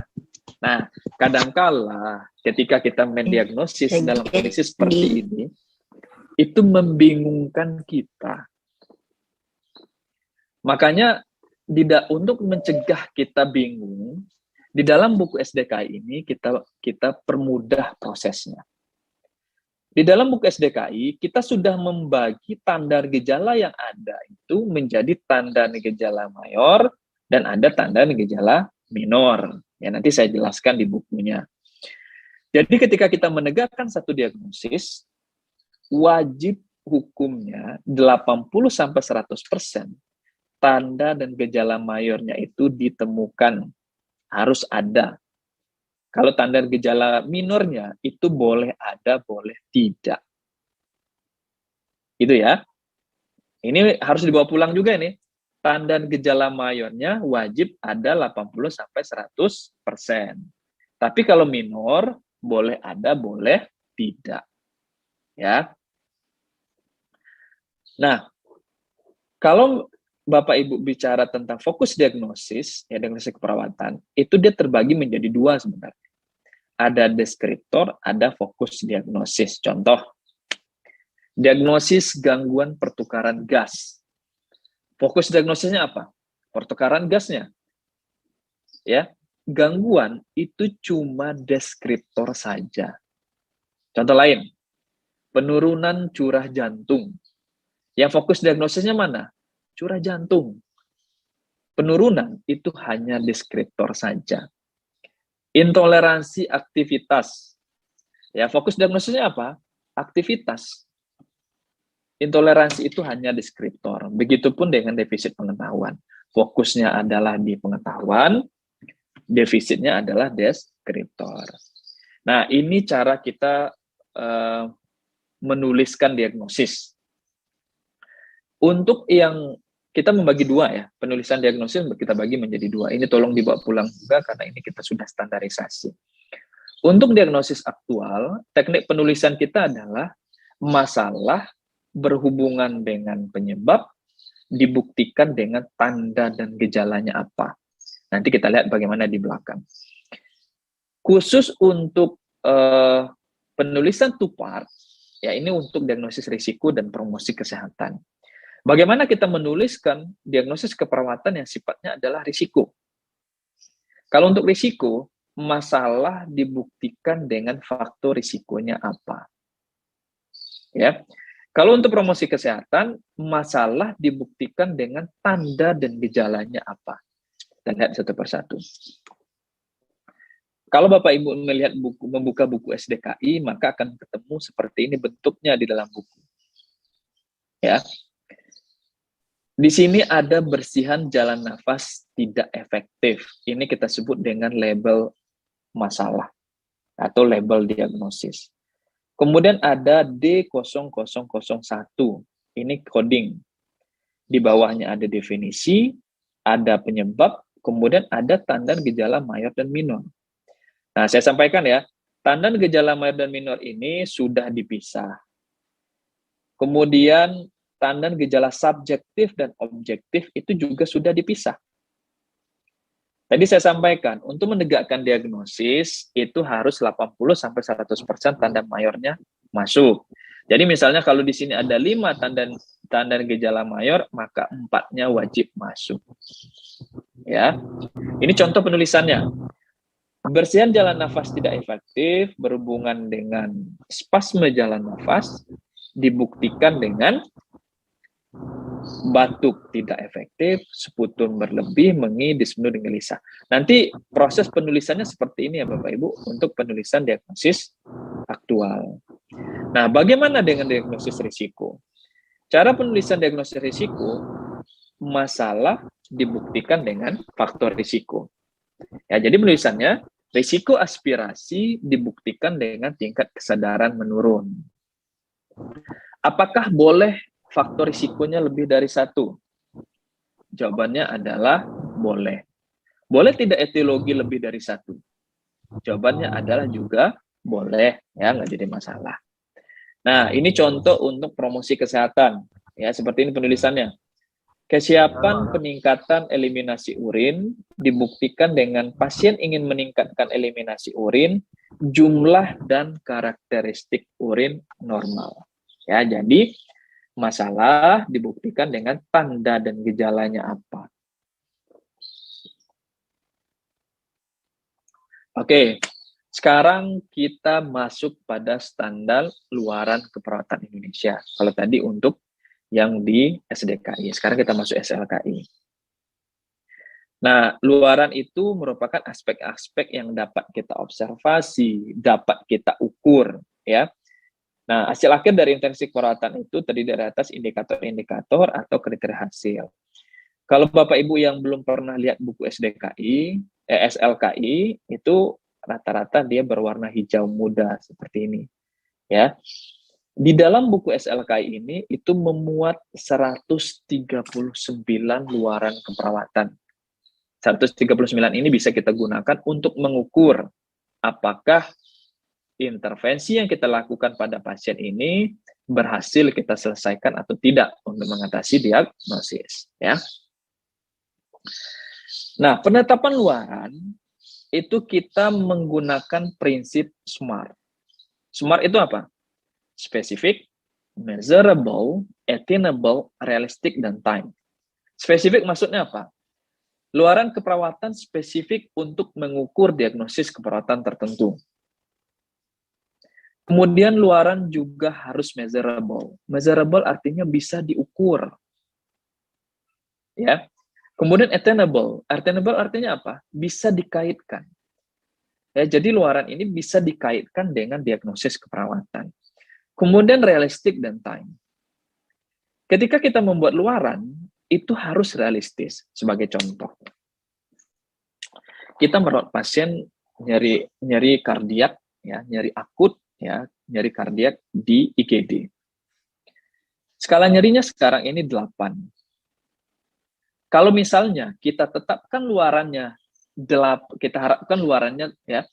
Nah, kadangkala ketika kita mendiagnosis dalam kondisi seperti ini, itu membingungkan kita. Makanya untuk mencegah kita bingung, di dalam buku SDKI ini kita permudah prosesnya. Di dalam buku SDKI, kita sudah membagi tanda gejala yang ada itu menjadi tanda gejala mayor dan ada tanda gejala minor. Ya, nanti saya jelaskan di bukunya. Jadi ketika kita menegakkan satu diagnosis, wajib hukumnya 80-100% tanda dan gejala mayornya itu ditemukan. Harus ada. Kalau tanda gejala minornya itu boleh ada, boleh tidak. Itu ya. Ini harus dibawa pulang juga nih. Tanda gejala mayornya wajib ada 80-100%. Tapi kalau minor boleh ada, boleh tidak. Ya. Nah, kalau Bapak Ibu bicara tentang fokus diagnosis, ya diagnosis keperawatan, itu dia terbagi menjadi 2 sebenarnya. Ada deskriptor, ada fokus diagnosis. Contoh, diagnosis gangguan pertukaran gas. Fokus diagnosisnya apa? Pertukaran gasnya. Ya, gangguan itu cuma deskriptor saja. Contoh lain, penurunan curah jantung. Yang fokus diagnosisnya mana? Curah jantung. Penurunan itu hanya deskriptor saja. Intoleransi aktivitas. Ya, fokus diagnosisnya apa? Aktivitas. Intoleransi itu hanya deskriptor. Begitupun dengan defisit pengetahuan. Fokusnya adalah di pengetahuan, defisitnya adalah deskriptor. Nah, ini cara kita menuliskan diagnosis. Untuk yang kita membagi 2 ya, penulisan diagnosis kita bagi menjadi 2. Ini tolong dibawa pulang juga karena ini kita sudah standarisasi. Untuk diagnosis aktual, teknik penulisan kita adalah masalah berhubungan dengan penyebab, dibuktikan dengan tanda dan gejalanya apa. Nanti kita lihat bagaimana di belakang. Khusus untuk penulisan two part, ya ini untuk diagnosis risiko dan promosi kesehatan. Bagaimana kita menuliskan diagnosis keperawatan yang sifatnya adalah risiko? Kalau untuk risiko, masalah dibuktikan dengan faktor risikonya apa. Ya. Kalau untuk promosi kesehatan, masalah dibuktikan dengan tanda dan gejalanya apa. Kita lihat satu persatu. Kalau Bapak Ibu melihat membuka buku SDKI, maka akan ketemu seperti ini bentuknya di dalam buku. Ya. Di sini ada bersihan jalan nafas tidak efektif. Ini kita sebut dengan label masalah atau label diagnosis. Kemudian ada D0001. Ini coding. Di bawahnya ada definisi, ada penyebab, kemudian ada tanda gejala mayor dan minor. Nah, saya sampaikan ya, tanda gejala mayor dan minor ini sudah dipisah. Kemudian tanda gejala subjektif dan objektif itu juga sudah dipisah. Tadi saya sampaikan, untuk menegakkan diagnosis itu harus 80-100% tanda mayornya masuk. Jadi misalnya kalau di sini ada 5 tanda gejala mayor, maka 4-nya wajib masuk. Ya, ini contoh penulisannya. Bersihan jalan nafas tidak efektif berhubungan dengan spasme jalan nafas dibuktikan dengan batuk tidak efektif, sputum berlebih, mengi, dyspnea dan gelisah. Nanti proses penulisannya seperti ini ya Bapak Ibu untuk penulisan diagnosis aktual. Nah, bagaimana dengan diagnosis risiko? Cara penulisan diagnosis risiko, masalah dibuktikan dengan faktor risiko. Ya, jadi penulisannya risiko aspirasi dibuktikan dengan tingkat kesadaran menurun. Apakah boleh faktor risikonya lebih dari 1? Jawabannya adalah boleh. Boleh tidak etiologi lebih dari 1? Jawabannya adalah juga boleh, ya nggak jadi masalah. Nah, ini contoh untuk promosi kesehatan, ya seperti ini penulisannya. Kesiapan peningkatan eliminasi urin dibuktikan dengan pasien ingin meningkatkan eliminasi urin, jumlah dan karakteristik urin normal. Ya, jadi masalah dibuktikan dengan tanda dan gejalanya apa. Oke, sekarang kita masuk pada standar luaran keperawatan Indonesia. Kalau tadi untuk yang di SDKI, sekarang kita masuk SLKI. Nah, luaran itu merupakan aspek-aspek yang dapat kita observasi, dapat kita ukur, ya. Nah, hasil akhir dari intensi perawatan itu terdiri dari atas indikator-indikator atau kriteria hasil. Kalau Bapak Ibu yang belum pernah lihat buku SLKI, itu rata-rata dia berwarna hijau muda seperti ini. Ya. Di dalam buku SLKI ini itu memuat 139 luaran keperawatan. 139 ini bisa kita gunakan untuk mengukur apakah intervensi yang kita lakukan pada pasien ini berhasil kita selesaikan atau tidak untuk mengatasi diagnosis, ya. Nah, penetapan luaran itu kita menggunakan prinsip SMART. SMART itu apa? Specific, measurable, attainable, realistic, dan time. Spesifik maksudnya apa? Luaran keperawatan spesifik untuk mengukur diagnosis keperawatan tertentu. Kemudian luaran juga harus measurable. Measurable artinya bisa diukur. Ya. Kemudian attainable. Attainable artinya apa? Bisa dikaitkan. Ya, jadi luaran ini bisa dikaitkan dengan diagnosis keperawatan. Kemudian realistik dan time. Ketika kita membuat luaran, itu harus realistis. Sebagai contoh, kita merawat pasien nyeri kardiak, ya, nyeri akut, ya, nyeri kardiak di IGD. Skala nyerinya sekarang ini 8. Kalau misalnya kita tetapkan luarannya 8, kita harapkan luarannya, ya,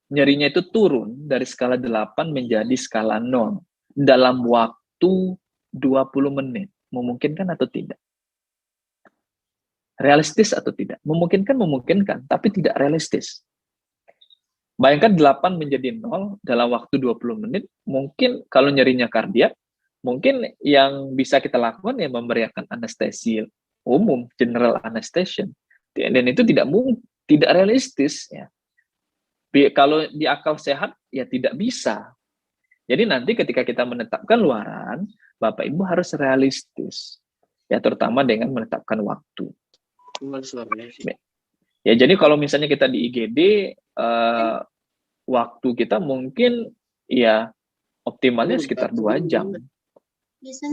nyerinya itu turun dari skala 8 menjadi skala 0 dalam waktu 20 menit. Memungkinkan atau tidak? Realistis atau tidak? Memungkinkan, memungkinkan, tapi tidak realistis. Bayangkan 8 menjadi 0 dalam waktu 20 menit, mungkin kalau nyerinya kardiak, mungkin yang bisa kita lakukan ya memberikan anestesi umum, general anesthesia. Dan itu tidak realistis ya. Kalau di akal sehat ya tidak bisa. Jadi nanti ketika kita menetapkan luaran, Bapak Ibu harus realistis. Ya terutama dengan menetapkan waktu. Ya jadi kalau misalnya kita di IGD waktu kita mungkin ya optimalnya sekitar 2 jam.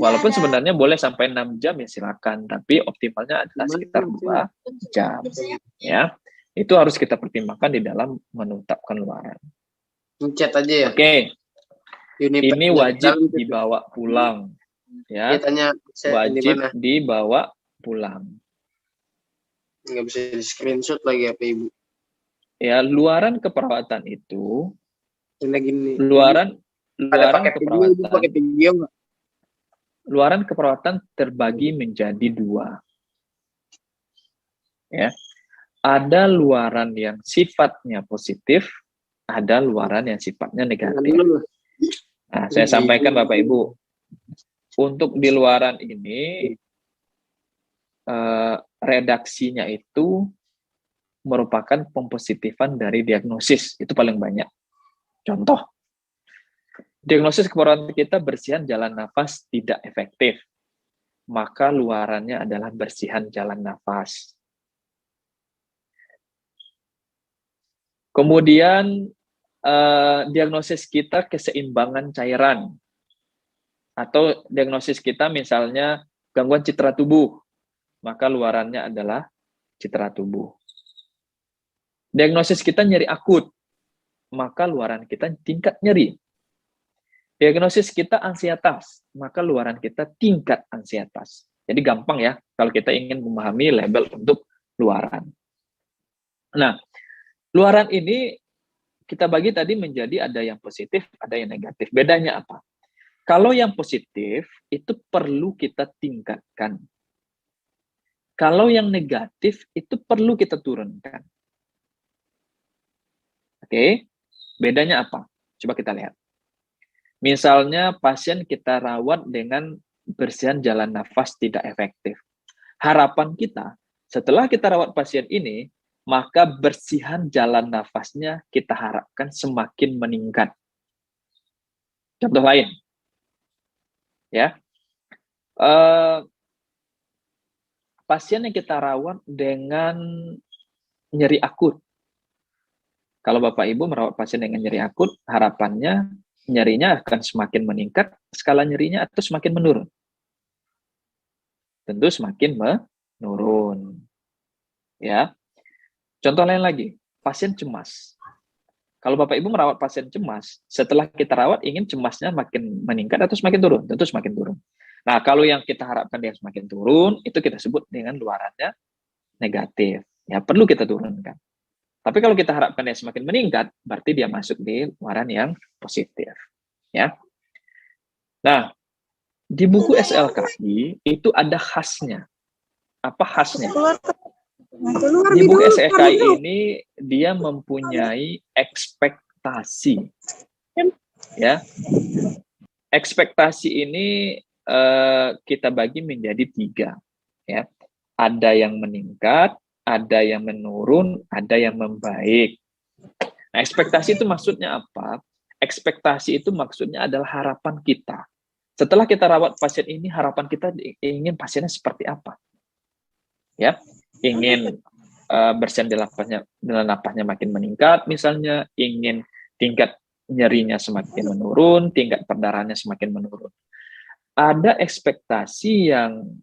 Walaupun sebenarnya boleh sampai 6 jam ya silakan, tapi optimalnya adalah sekitar 2 jam. Ya. Itu harus kita pertimbangkan di dalam menetapkan luaran. Chat aja ya. Oke. Ini wajib dibawa pulang. Ya. Wajib dibawa pulang. Nggak bisa di screenshot lagi apa Ibu? Ya, luaran keperawatan itu Gini. luaran Pakai keperawatan. Video, pakai video nggak? Luaran keperawatan terbagi menjadi 2. Ya. Ada luaran yang sifatnya positif, ada luaran yang sifatnya negatif. Nah, saya sampaikan Bapak Ibu, untuk di luaran ini redaksinya itu merupakan pempositifan dari diagnosis, itu paling banyak. Contoh, diagnosis keperawatan kita bersihan jalan nafas tidak efektif, maka luarannya adalah bersihan jalan nafas. Kemudian diagnosis kita keseimbangan cairan, atau diagnosis kita misalnya gangguan citra tubuh, maka luarannya adalah citra tubuh. Diagnosis kita nyeri akut, maka luaran kita tingkat nyeri. Diagnosis kita ansietas, maka luaran kita tingkat ansietas. Jadi gampang ya kalau kita ingin memahami label untuk luaran. Nah, luaran ini kita bagi tadi menjadi ada yang positif, ada yang negatif. Bedanya apa? Kalau yang positif itu perlu kita tingkatkan. Kalau yang negatif itu perlu kita turunkan. Oke, bedanya apa? Coba kita lihat. Misalnya pasien kita rawat dengan bersihan jalan nafas tidak efektif. Harapan kita, setelah kita rawat pasien ini, maka bersihan jalan nafasnya kita harapkan semakin meningkat. Contoh lain, ya, pasien yang kita rawat dengan nyeri akut. Kalau Bapak Ibu merawat pasien dengan nyeri akut, harapannya nyerinya akan semakin meningkat, skala nyerinya atau semakin menurun? Tentu semakin menurun. Ya. Contoh lain lagi, pasien cemas. Kalau Bapak Ibu merawat pasien cemas, setelah kita rawat ingin cemasnya makin meningkat atau semakin turun? Tentu semakin turun. Nah, kalau yang kita harapkan dia semakin turun, itu kita sebut dengan luarannya negatif. Ya, perlu kita turunkan. Tapi kalau kita harapkan dia semakin meningkat, berarti dia masuk di luaran yang positif. Ya. Nah, di buku SLKI itu ada khasnya. Apa khasnya? Di buku SLKI ini dia mempunyai ekspektasi. Ya. Ekspektasi ini kita bagi menjadi 3. Ya. Ada yang meningkat, ada yang menurun, ada yang membaik. Nah, ekspektasi itu maksudnya apa? Ekspektasi itu maksudnya adalah harapan kita. Setelah kita rawat pasien ini, harapan kita ingin pasiennya seperti apa? Ya, ingin bersihan jalan nafasnya makin meningkat, misalnya ingin tingkat nyerinya semakin menurun, tingkat perdarahannya semakin menurun. Ada ekspektasi yang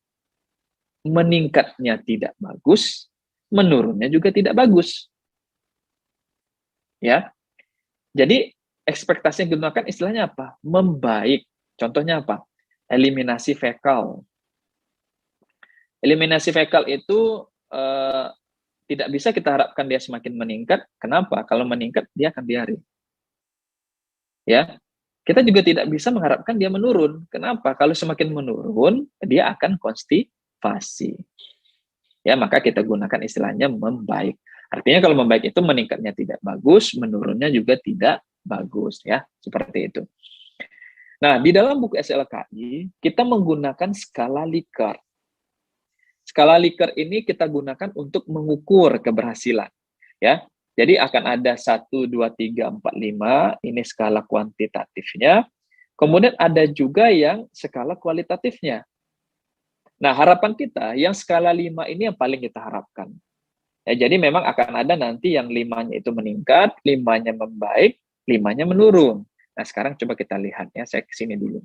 meningkatnya tidak bagus, menurunnya juga tidak bagus. Ya. Jadi ekspektasi yang digunakan istilahnya apa? Membaik. Contohnya apa? Eliminasi fekal. Eliminasi fekal itu tidak bisa kita harapkan dia semakin meningkat. Kenapa? Kalau meningkat dia akan diare. Ya. Kita juga tidak bisa mengharapkan dia menurun. Kenapa? Kalau semakin menurun dia akan konstipasi. Ya, maka kita gunakan istilahnya membaik. Artinya kalau membaik itu meningkatnya tidak bagus, menurunnya juga tidak bagus, ya, seperti itu. Nah, di dalam buku SLKI kita menggunakan skala Likert. Skala Likert ini kita gunakan untuk mengukur keberhasilan, ya. Jadi akan ada 1, 2, 3, 4, 5, ini skala kuantitatifnya. Kemudian ada juga yang skala kualitatifnya. Nah, harapan kita yang skala 5 ini yang paling kita harapkan. Ya, jadi memang akan ada nanti yang 5-nya itu meningkat, 5-nya membaik, 5-nya menurun. Nah, sekarang coba kita lihat ya, saya ke sini dulu.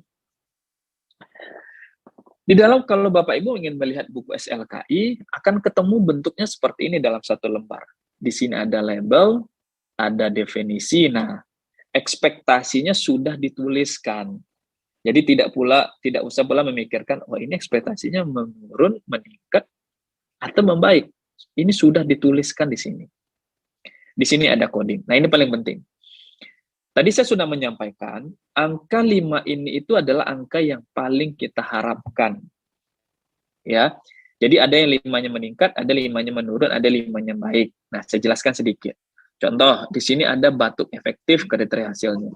Di dalam, kalau Bapak Ibu ingin melihat buku SLKI, akan ketemu bentuknya seperti ini dalam satu lembar. Di sini ada label, ada definisi. Nah, ekspektasinya sudah dituliskan. Jadi tidak usah pula memikirkan, oh ini ekspektasinya menurun, meningkat, atau membaik. Ini sudah dituliskan di sini. Di sini ada coding. Nah, ini paling penting. Tadi saya sudah menyampaikan, angka 5 ini itu adalah angka yang paling kita harapkan. Ya. Jadi ada yang 5-nya meningkat, ada 5-nya menurun, ada 5-nya baik. Nah, saya jelaskan sedikit. Contoh, di sini ada batuk efektif kriteria hasilnya.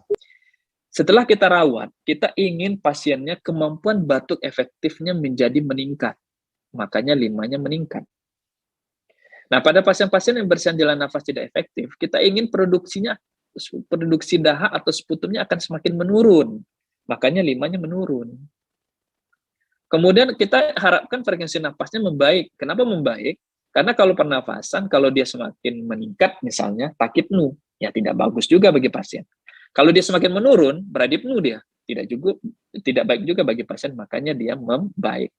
Setelah kita rawat, kita ingin pasiennya kemampuan batuk efektifnya menjadi meningkat. Makanya 5-nya meningkat. Nah, pada pasien-pasien yang bersihan jalan nafas tidak efektif, kita ingin produksi dahak atau sputumnya akan semakin menurun. Makanya 5-nya menurun. Kemudian kita harapkan frekuensi nafasnya membaik. Kenapa membaik? Karena kalau pernafasan, kalau dia semakin meningkat, misalnya takipnu, ya tidak bagus juga bagi pasien. Kalau dia semakin menurun, beradipnu dia. Tidak baik juga bagi pasien, makanya dia membaik.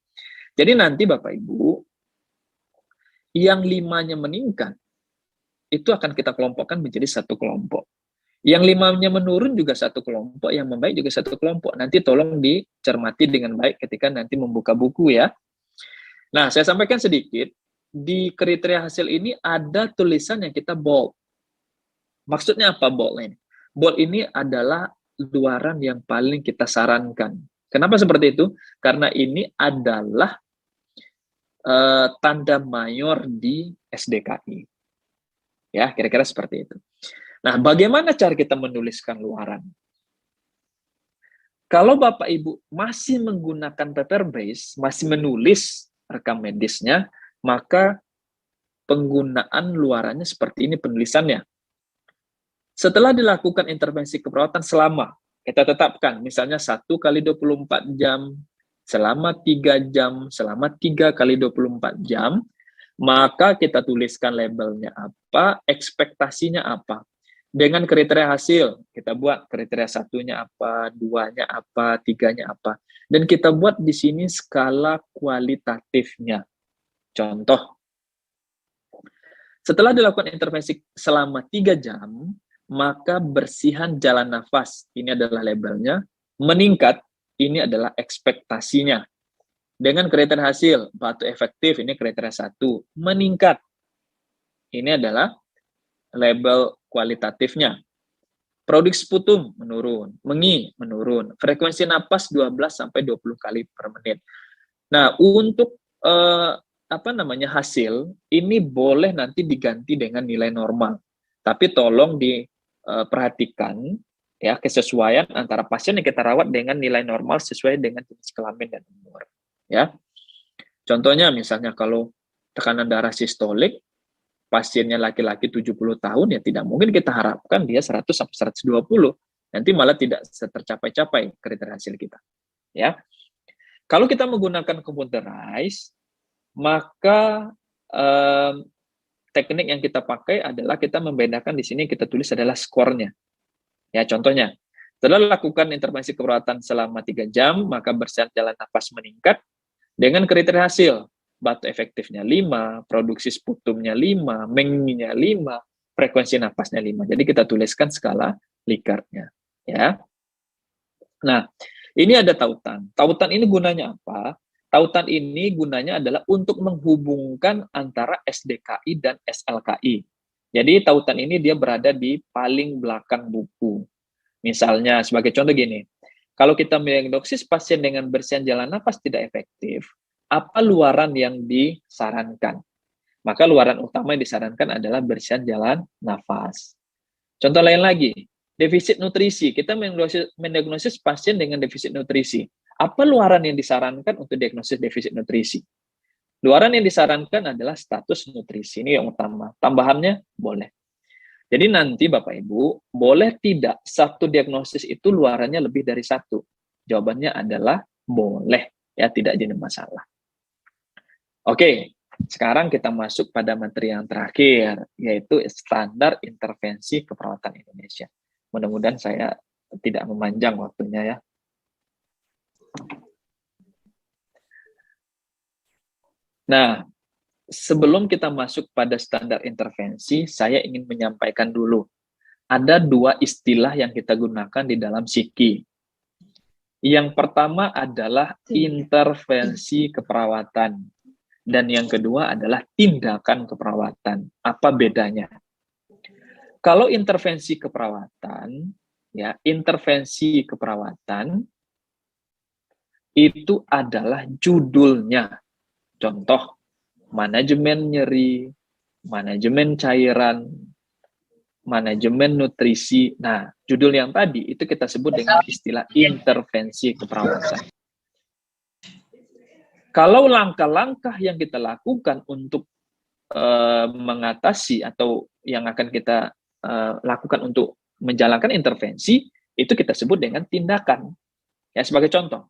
Jadi nanti Bapak Ibu, yang 5-nya meningkat, itu akan kita kelompokkan menjadi satu kelompok. Yang 5-nya menurun juga satu kelompok, yang membaik juga satu kelompok. Nanti tolong dicermati dengan baik ketika nanti membuka buku ya. Nah, saya sampaikan sedikit, di kriteria hasil ini ada tulisan yang kita bold. Maksudnya apa bold ini? Bold ini adalah luaran yang paling kita sarankan. Kenapa seperti itu? Karena ini adalah tanda mayor di SDKI. Ya, kira-kira seperti itu. Nah, bagaimana cara kita menuliskan luaran? Kalau Bapak Ibu masih menggunakan paper base, masih menulis rekam medisnya, maka penggunaan luarannya seperti ini penulisannya. Setelah dilakukan intervensi keperawatan selama, kita tetapkan, misalnya 1 kali 24 jam, selama 3 jam, selama 3 kali 24 jam, maka kita tuliskan labelnya apa, ekspektasinya apa. Dengan kriteria hasil, kita buat kriteria 1-nya apa, 2-nya apa, 3-nya apa. Dan kita buat di sini skala kualitatifnya. Contoh, setelah dilakukan intervensi selama 3 jam, maka bersihan jalan nafas, ini adalah labelnya, meningkat, ini adalah ekspektasinya. Dengan kriteria hasil, batuk efektif, ini kriteria 1, meningkat, ini adalah label kualitatifnya. Produksi sputum menurun, mengi menurun, frekuensi napas 12-20 kali per menit. Nah, untuk hasil ini boleh nanti diganti dengan nilai normal. Tapi tolong diperhatikan ya kesesuaian antara pasien yang kita rawat dengan nilai normal sesuai dengan jenis kelamin dan umur. Ya. Contohnya misalnya kalau tekanan darah sistolik pasiennya laki-laki 70 tahun, ya tidak mungkin kita harapkan dia 100-120. Nanti malah tidak tercapai-capai kriteria hasil kita. Ya. Kalau kita menggunakan computerized, maka teknik yang kita pakai adalah kita membedakan di sini kita tulis adalah skornya. Ya, contohnya, setelah lakukan intervensi keperawatan selama 3 jam, maka bersihan jalan nafas meningkat dengan kriteria hasil. Batuk efektifnya 5, produksi sputumnya 5, menginya 5, frekuensi napasnya 5. Jadi kita tuliskan skala Likertnya. Ya. Nah, ini ada tautan. Tautan ini gunanya apa? Tautan ini gunanya adalah untuk menghubungkan antara SDKI dan SLKI. Jadi tautan ini dia berada di paling belakang buku. Misalnya, sebagai contoh gini, kalau kita mendiagnosis pasien dengan bersihan jalan nafas tidak efektif, apa luaran yang disarankan? Maka luaran utama yang disarankan adalah bersihan jalan nafas. Contoh lain lagi, defisit nutrisi. Kita mendiagnosis pasien dengan defisit nutrisi. Apa luaran yang disarankan untuk diagnosis defisit nutrisi? Luaran yang disarankan adalah status nutrisi. Ini yang utama. Tambahannya boleh. Jadi nanti Bapak Ibu, boleh tidak satu diagnosis itu luarannya lebih dari satu? Jawabannya adalah boleh. Ya, tidak jadi masalah. Oke, sekarang kita masuk pada materi yang terakhir, yaitu standar intervensi keperawatan Indonesia. Mudah-mudahan saya tidak memanjang waktunya ya. Nah, sebelum kita masuk pada standar intervensi, saya ingin menyampaikan dulu. Ada dua istilah yang kita gunakan di dalam psiki. Yang pertama adalah intervensi keperawatan. Dan yang kedua adalah tindakan keperawatan. Apa bedanya? Kalau intervensi keperawatan, ya, intervensi keperawatan itu adalah judulnya. Contoh, manajemen nyeri, manajemen cairan, manajemen nutrisi. Nah, judul yang tadi itu kita sebut dengan istilah intervensi keperawatan. Kalau langkah-langkah yang kita lakukan untuk mengatasi atau yang akan kita lakukan untuk menjalankan intervensi, itu kita sebut dengan tindakan. Ya, sebagai contoh,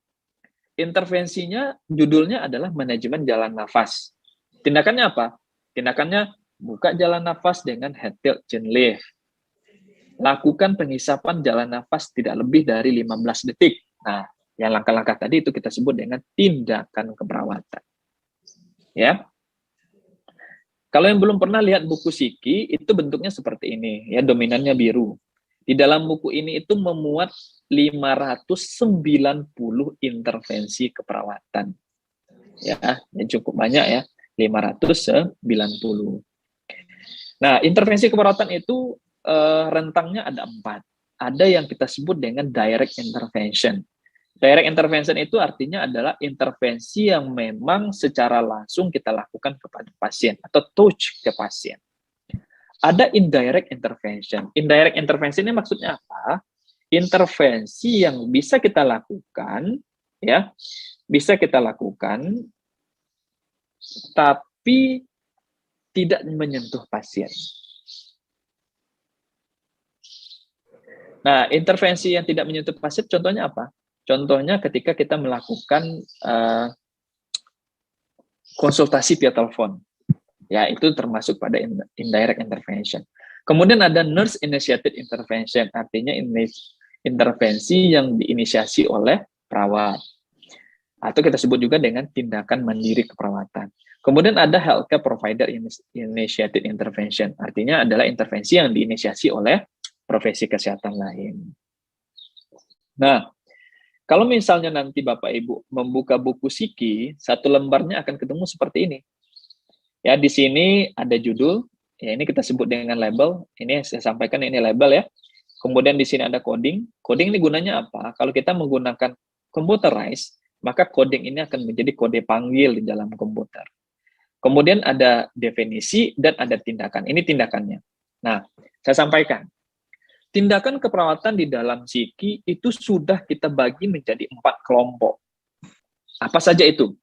intervensinya judulnya adalah manajemen jalan nafas. Tindakannya apa? Tindakannya buka jalan nafas dengan head tilt chin lift. Lakukan penghisapan jalan nafas tidak lebih dari 15 detik. Nah, yang langkah-langkah tadi itu kita sebut dengan tindakan keperawatan. Ya. Kalau yang belum pernah lihat buku psiki, itu bentuknya seperti ini, ya, dominannya biru. Di dalam buku ini itu memuat 590 intervensi keperawatan. Ya, cukup banyak ya, 590. Nah, intervensi keperawatan itu rentangnya ada 4. Ada yang kita sebut dengan direct intervention. Direct intervention itu artinya adalah intervensi yang memang secara langsung kita lakukan kepada pasien atau touch ke pasien. Ada indirect intervention. Indirect intervention ini maksudnya apa? Intervensi yang bisa kita lakukan, ya, bisa kita lakukan, tapi tidak menyentuh pasien. Nah, intervensi yang tidak menyentuh pasien, contohnya apa? Contohnya ketika kita melakukan konsultasi via telepon. Ya, itu termasuk pada indirect intervention. Kemudian ada nurse initiated intervention, artinya intervensi yang diinisiasi oleh perawat. Atau kita sebut juga dengan tindakan mandiri keperawatan. Kemudian ada healthcare provider initiated intervention, artinya adalah intervensi yang diinisiasi oleh profesi kesehatan lain. Nah, kalau misalnya nanti Bapak Ibu membuka buku psiki, satu lembarnya akan ketemu seperti ini. Ya, di sini ada judul, ya ini kita sebut dengan label, ini saya sampaikan ini label ya. Kemudian di sini ada coding. Coding ini gunanya apa? Kalau kita menggunakan computerized, maka coding ini akan menjadi kode panggil di dalam komputer. Kemudian ada definisi dan ada tindakan. Ini tindakannya. Nah, saya sampaikan. Tindakan keperawatan di dalam psiki itu sudah kita bagi menjadi 4 kelompok. Apa saja itu?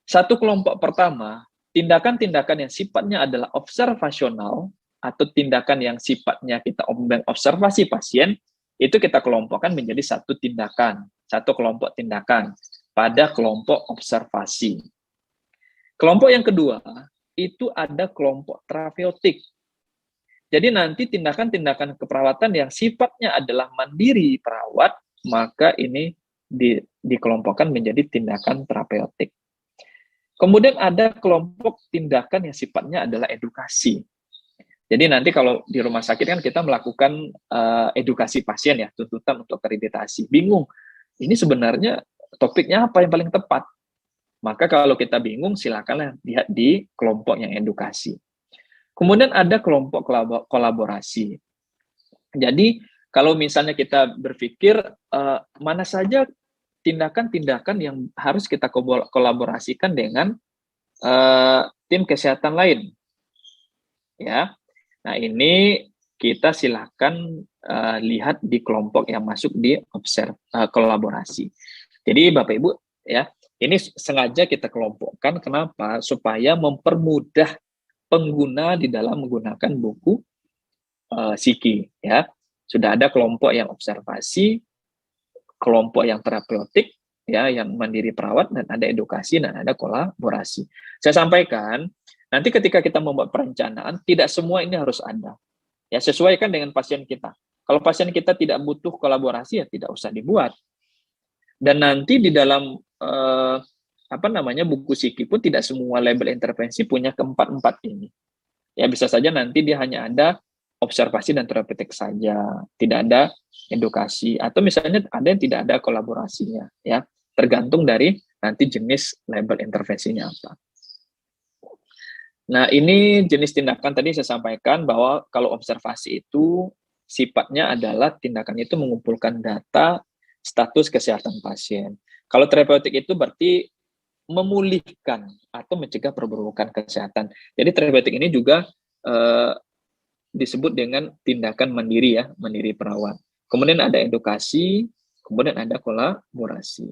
Satu kelompok pertama, tindakan-tindakan yang sifatnya adalah observasional atau tindakan yang sifatnya kita observasi pasien, itu kita kelompokkan menjadi satu tindakan, satu kelompok tindakan pada kelompok observasi. Kelompok yang kedua, itu ada kelompok terapeutik. Jadi nanti tindakan-tindakan keperawatan yang sifatnya adalah mandiri perawat, maka ini dikelompokkan menjadi tindakan terapeutik. Kemudian ada kelompok tindakan yang sifatnya adalah edukasi. Jadi nanti kalau di rumah sakit kan kita melakukan edukasi pasien ya, tuntutan untuk akreditasi. Bingung, ini sebenarnya topiknya apa yang paling tepat? Maka kalau kita bingung, silakanlah lihat di kelompok yang edukasi. Kemudian ada kelompok kolaborasi. Jadi kalau misalnya kita berpikir mana saja tindakan-tindakan yang harus kita kolaborasikan dengan tim kesehatan lain. Ya. Nah, ini kita silakan lihat di kelompok yang masuk di kolaborasi. Jadi Bapak Ibu ya, ini sengaja kita kelompokkan kenapa? Supaya mempermudah pengguna di dalam menggunakan buku Siki ya. Sudah ada kelompok yang observasi, kelompok yang terapeutik ya, yang mandiri perawat, dan ada edukasi dan ada kolaborasi. Saya sampaikan, nanti ketika kita membuat perencanaan, tidak semua ini harus ada. Ya, sesuaikan dengan pasien kita. Kalau pasien kita tidak butuh kolaborasi, ya tidak usah dibuat. Dan nanti di dalam buku Siki pun tidak semua label intervensi punya keempat-empat ini. Ya, bisa saja nanti dia hanya ada observasi dan terapeutik saja, tidak ada edukasi, atau misalnya ada yang tidak ada kolaborasinya. Ya, tergantung dari nanti jenis label intervensinya apa. Nah, ini jenis tindakan tadi saya sampaikan bahwa kalau observasi itu sifatnya adalah tindakan itu mengumpulkan data status kesehatan pasien. Kalau terapeutik itu berarti memulihkan atau mencegah perburukan kesehatan. Jadi terapeutik ini juga disebut dengan tindakan mandiri ya, mandiri perawat. Kemudian ada edukasi, kemudian ada kolaborasi.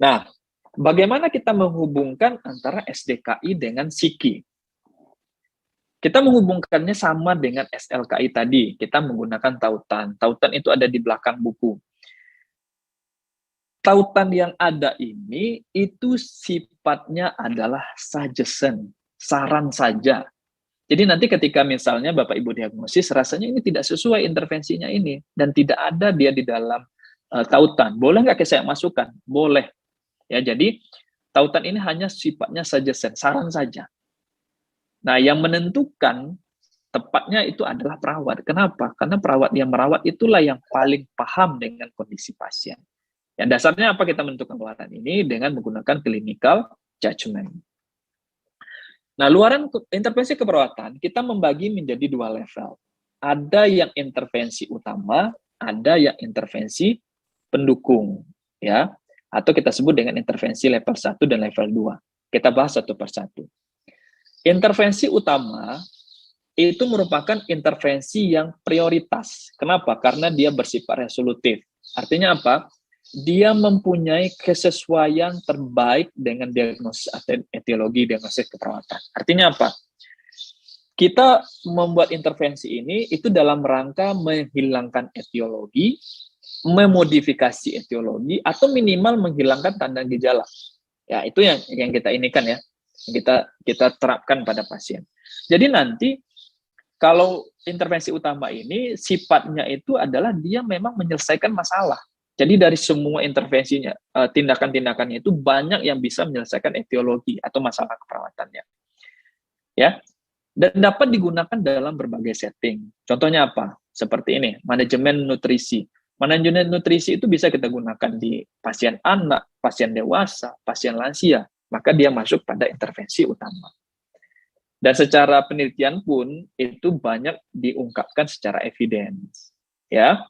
Nah, bagaimana kita menghubungkan antara SDKI dengan Siki? Kita menghubungkannya sama dengan SLKI tadi. Kita menggunakan tautan. Tautan itu ada di belakang buku. Tautan yang ada ini itu sifatnya adalah suggestion, saran saja. Jadi nanti ketika misalnya Bapak Ibu diagnosis, rasanya ini tidak sesuai intervensinya ini, dan tidak ada dia di dalam tautan. Boleh nggak saya masukkan? Boleh. Ya, jadi tautan ini hanya sifatnya suggestion, saran saja. Nah, yang menentukan tepatnya itu adalah perawat. Kenapa? Karena perawat yang merawat itulah yang paling paham dengan kondisi pasien. Ya, dasarnya apa kita menentukan luaran ini? Dengan menggunakan clinical judgment. Nah, luaran intervensi keperawatan kita membagi menjadi dua level. Ada yang intervensi utama, ada yang intervensi pendukung, ya, atau kita sebut dengan intervensi level 1 dan level 2. Kita bahas satu persatu. Intervensi utama itu merupakan intervensi yang prioritas. Kenapa? Karena dia bersifat resolutif. Artinya apa? Dia mempunyai kesesuaian terbaik dengan diagnosis atau etiologi diagnosis keperawatan. Artinya apa? Kita membuat intervensi ini itu dalam rangka menghilangkan etiologi, memodifikasi etiologi, atau minimal menghilangkan tanda gejala. Ya, itu yang kita inikan ya, kita terapkan pada pasien. Jadi nanti kalau intervensi utama ini sifatnya itu adalah dia memang menyelesaikan masalah. Jadi dari semua intervensinya, tindakan-tindakannya itu banyak yang bisa menyelesaikan etiologi atau masalah keperawatannya. Ya, dan dapat digunakan dalam berbagai setting. Contohnya apa? Seperti ini, manajemen nutrisi. Manajemen nutrisi itu bisa kita gunakan di pasien anak, pasien dewasa, pasien lansia. Maka dia masuk pada intervensi utama. Dan secara penelitian pun itu banyak diungkapkan secara evidence. Ya.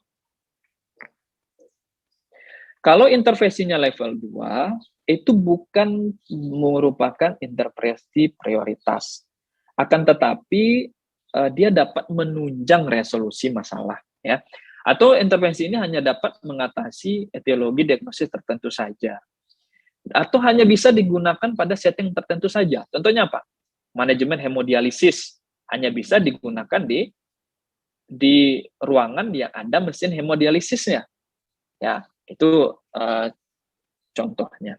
Kalau intervensinya level 2, itu bukan merupakan intervensi prioritas. Akan tetapi, dia dapat menunjang resolusi masalah. Ya. Atau intervensi ini hanya dapat mengatasi etiologi diagnosis tertentu saja. Atau hanya bisa digunakan pada setting tertentu saja. Contohnya apa? Manajemen hemodialisis. Hanya bisa digunakan di ruangan yang ada mesin hemodialisisnya. Ya. Itu contohnya.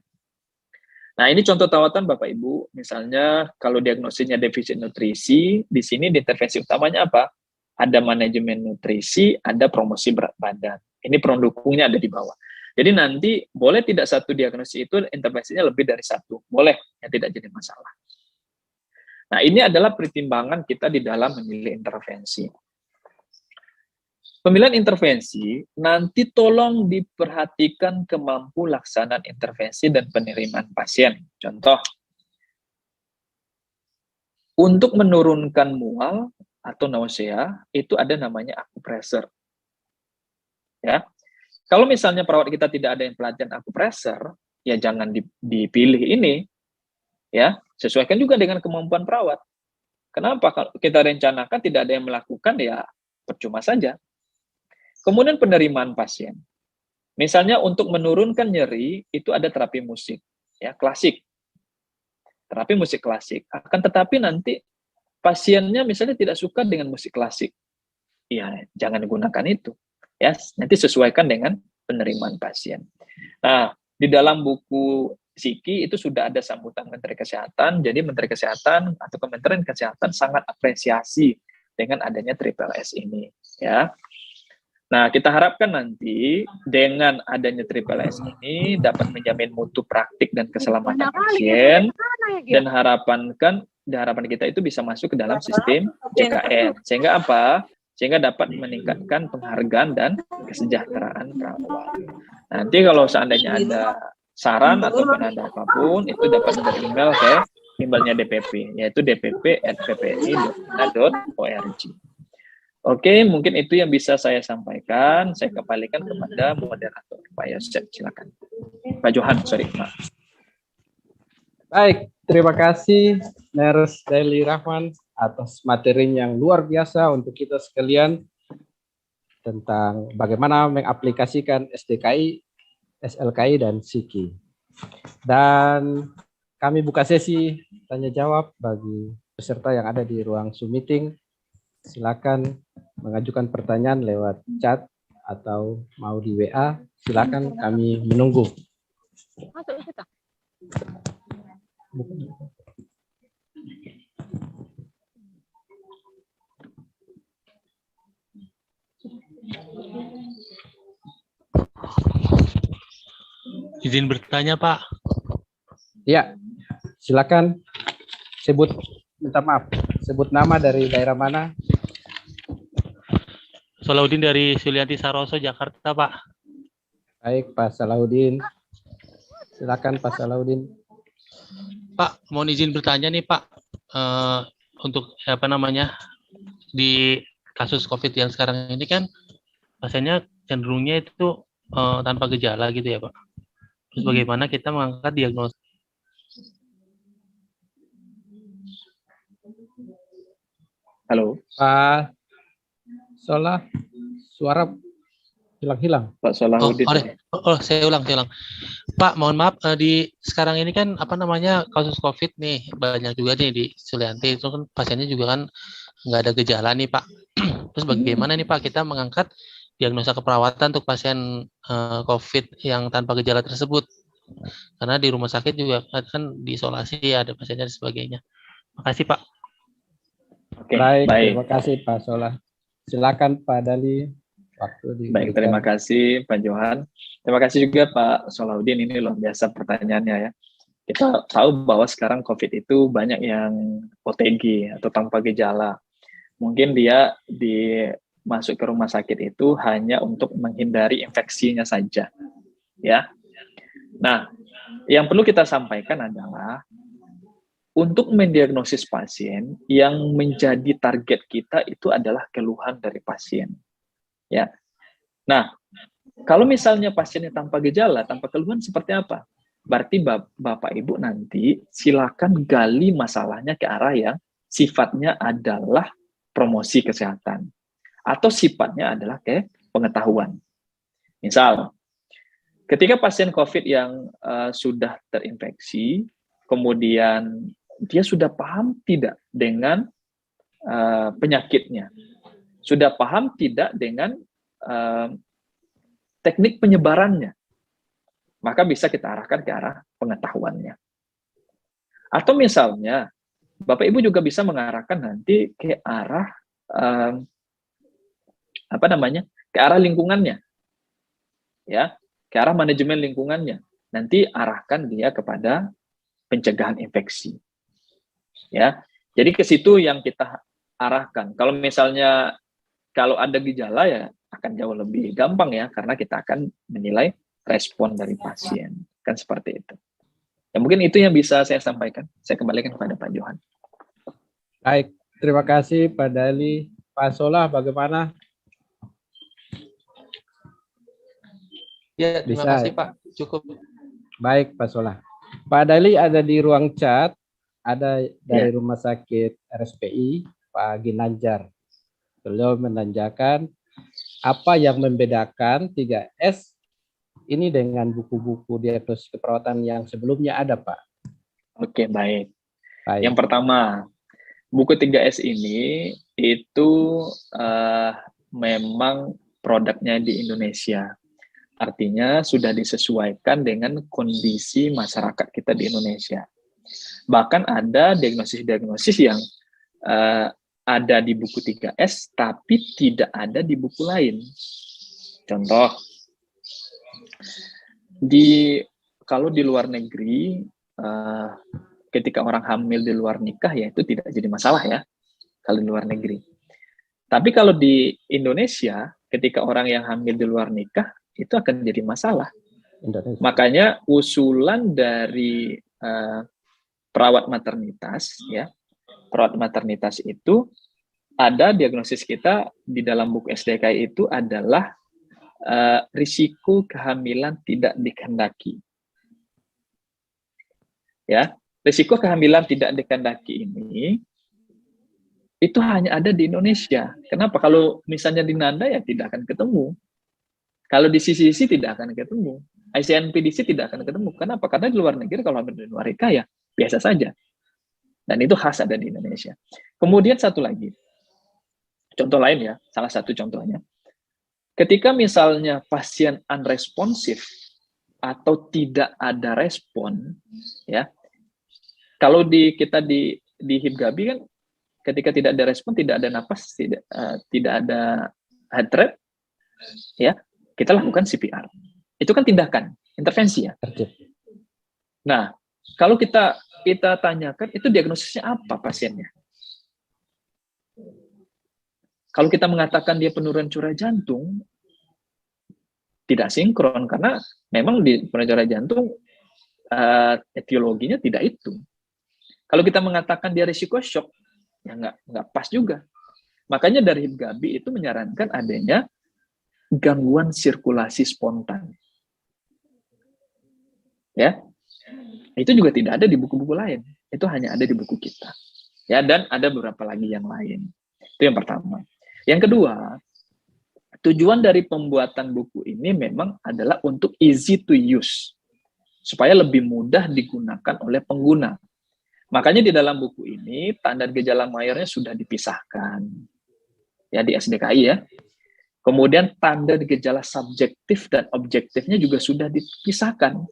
Nah, ini contoh tawatan Bapak Ibu. Misalnya kalau diagnosisnya defisit nutrisi, di sini intervensi utamanya apa? Ada manajemen nutrisi, ada promosi berat badan. Ini pendukungnya ada di bawah. Jadi nanti boleh tidak satu diagnosis itu intervensinya lebih dari satu. Boleh, ya tidak jadi masalah. Nah, ini adalah pertimbangan kita di dalam memilih intervensi. Pemilihan intervensi, nanti tolong diperhatikan kemampu laksanaan intervensi dan penerimaan pasien. Contoh, untuk menurunkan mual atau nausea, itu ada namanya akupresur. Ya. Kalau misalnya perawat kita tidak ada yang pelatihan akupresur, ya jangan dipilih ini. Ya, Sesuaikan juga dengan kemampuan perawat. Kenapa? Kalau kita rencanakan tidak ada yang melakukan, ya percuma saja. Kemudian penerimaan pasien. Misalnya untuk menurunkan nyeri, itu ada terapi musik, ya klasik. Terapi musik klasik. Akan tetapi nanti pasiennya misalnya tidak suka dengan musik klasik. Ya, jangan gunakan itu. Ya, nanti sesuaikan dengan penerimaan pasien. Nah, di dalam buku Siki itu sudah ada sambutan Menteri Kesehatan. Jadi Menteri Kesehatan atau Kementerian Kesehatan sangat apresiasi dengan adanya Triple S ini, ya. Nah, kita harapkan nanti dengan adanya Triple S ini dapat menjamin mutu praktik dan keselamatan pasien, dan harapan kita itu bisa masuk ke dalam sistem JKN. Sehingga apa? Sehingga dapat meningkatkan penghargaan dan kesejahteraan perawat. Nanti kalau seandainya ada saran ataupun ada apapun, itu dapat ber-email ke emailnya DPP, yaitu dpp@ppni.org. Oke, mungkin itu yang bisa saya sampaikan. Saya kembalikan kepada moderator, Pak Yosef, silakan. Pak Johan, sorry, Pak. Baik, terima kasih Nurse Daily Rahman atas materi yang luar biasa untuk kita sekalian tentang bagaimana mengaplikasikan SDKI, SLKI, dan Siki. Dan kami buka sesi tanya jawab bagi peserta yang ada di ruang Zoom meeting. Silakan mengajukan pertanyaan lewat chat atau mau di WA. Silakan, kami menunggu. Izin bertanya, Pak. Ya, silakan minta maaf, sebut nama dari daerah mana. Salahuddin dari Sulianti Saroso, Jakarta, Pak. Baik, Pak Salahuddin. Silakan, Pak Salahuddin. Pak, mohon izin bertanya nih, Pak. Untuk di kasus COVID yang sekarang ini kan pasiennya cenderungnya itu tanpa gejala gitu ya, Pak. Terus bagaimana kita mengangkat diagnosis? Halo, Pak Solah, suara hilang-hilang. Pak Salahuddin. Saya ulang. Pak, mohon maaf, di sekarang ini kan kasus COVID nih banyak juga nih di Sulianti, itu kan pasiennya juga kan nggak ada gejala nih, Pak. Terus bagaimana nih, Pak, kita mengangkat diagnosa keperawatan untuk pasien COVID yang tanpa gejala tersebut? Karena di rumah sakit juga kan diisolasi, ada pasiennya dan sebagainya. Makasih, Pak. Oke, Baik, baik. terima kasih Pak Solah. Silakan Pak Dali. Waktu diberikan. Baik, terima kasih Pak Johan. Terima kasih juga Pak Salahuddin, ini luar biasa pertanyaannya ya. Kita tahu bahwa sekarang COVID itu banyak yang OTG atau tanpa gejala. Mungkin dia masuk ke rumah sakit itu hanya untuk menghindari infeksinya saja. Ya. Nah, yang perlu kita sampaikan adalah untuk mendiagnosis pasien, yang menjadi target kita itu adalah keluhan dari pasien. Ya. Nah, kalau misalnya pasiennya tanpa gejala, tanpa keluhan seperti apa? Berarti Bapak Ibu nanti silakan gali masalahnya ke arah yang sifatnya adalah promosi kesehatan atau sifatnya adalah ke pengetahuan. Misal, ketika pasien COVID yang sudah terinfeksi, kemudian dia sudah paham tidak dengan penyakitnya, sudah paham tidak dengan teknik penyebarannya, maka bisa kita arahkan ke arah pengetahuannya. Atau misalnya, Bapak Ibu juga bisa mengarahkan nanti ke arah ke arah lingkungannya, ya, ke arah manajemen lingkungannya. Nanti arahkan dia kepada pencegahan infeksi, ya. Jadi ke situ yang kita arahkan. Kalau ada gejala ya akan jauh lebih gampang ya, karena kita akan menilai respon dari pasien, kan seperti itu. Ya mungkin itu yang bisa saya sampaikan. Saya kembalikan kepada Pak Johan. Baik, terima kasih Pak Dali. Pak Solah, bagaimana? Ya, terima kasih Pak. Cukup. Baik Pak Solah. Pak Dali ada di ruang chat, ada dari Rumah Sakit RSPI, Pak Ginanjar. Beliau menanyakan apa yang membedakan 3S ini dengan buku-buku diagnosis keperawatan yang sebelumnya ada, Pak. Oke, baik. Baik. Yang pertama, buku 3S ini itu memang produknya di Indonesia. Artinya sudah disesuaikan dengan kondisi masyarakat kita di Indonesia. Bahkan ada diagnosis-diagnosis yang ada di buku 3S, tapi tidak ada di buku lain. Contoh, kalau di luar negeri, ketika orang hamil di luar nikah, ya itu tidak jadi masalah ya, kalau di luar negeri. Tapi kalau di Indonesia, ketika orang yang hamil di luar nikah, itu akan jadi masalah. Indonesia. Makanya usulan dari perawat maternitas, ya, perawat maternitas itu ada diagnosis kita di dalam buku SDKI itu adalah risiko kehamilan tidak dikehendaki. Ya, risiko kehamilan tidak dikehendaki ini itu hanya ada di Indonesia. Kenapa? Kalau misalnya di Nanda ya tidak akan ketemu. Kalau di CCC tidak akan ketemu. ICNPDC tidak akan ketemu. Kenapa? Karena di luar negeri kalau hamil di luar nikah ya biasa saja. Dan itu khas ada di Indonesia. Kemudian satu lagi. Contoh lain ya, salah satu contohnya. Ketika misalnya pasien unresponsif atau tidak ada respon, ya, kalau kita di HIPGABI kan, ketika tidak ada respon, tidak ada napas, tidak ada heart rate, ya, kita lakukan CPR. Itu kan tindakan, intervensi ya. Nah, kalau kita tanyakan, itu diagnosisnya apa pasiennya? Kalau kita mengatakan dia penurunan curah jantung, tidak sinkron, karena memang di penurunan curah jantung etiologinya tidak itu. Kalau kita mengatakan dia risiko shock, ya nggak pas juga. Makanya dari HIPGABI itu menyarankan adanya gangguan sirkulasi spontan. Ya, itu juga tidak ada di buku-buku lain. Itu hanya ada di buku kita. Ya, dan ada beberapa lagi yang lain. Itu yang pertama. Yang kedua, tujuan dari pembuatan buku ini memang adalah untuk easy to use, supaya lebih mudah digunakan oleh pengguna. Makanya di dalam buku ini tanda gejala mayornya sudah dipisahkan, ya di SDKI ya. Kemudian tanda gejala subjektif dan objektifnya juga sudah dipisahkan.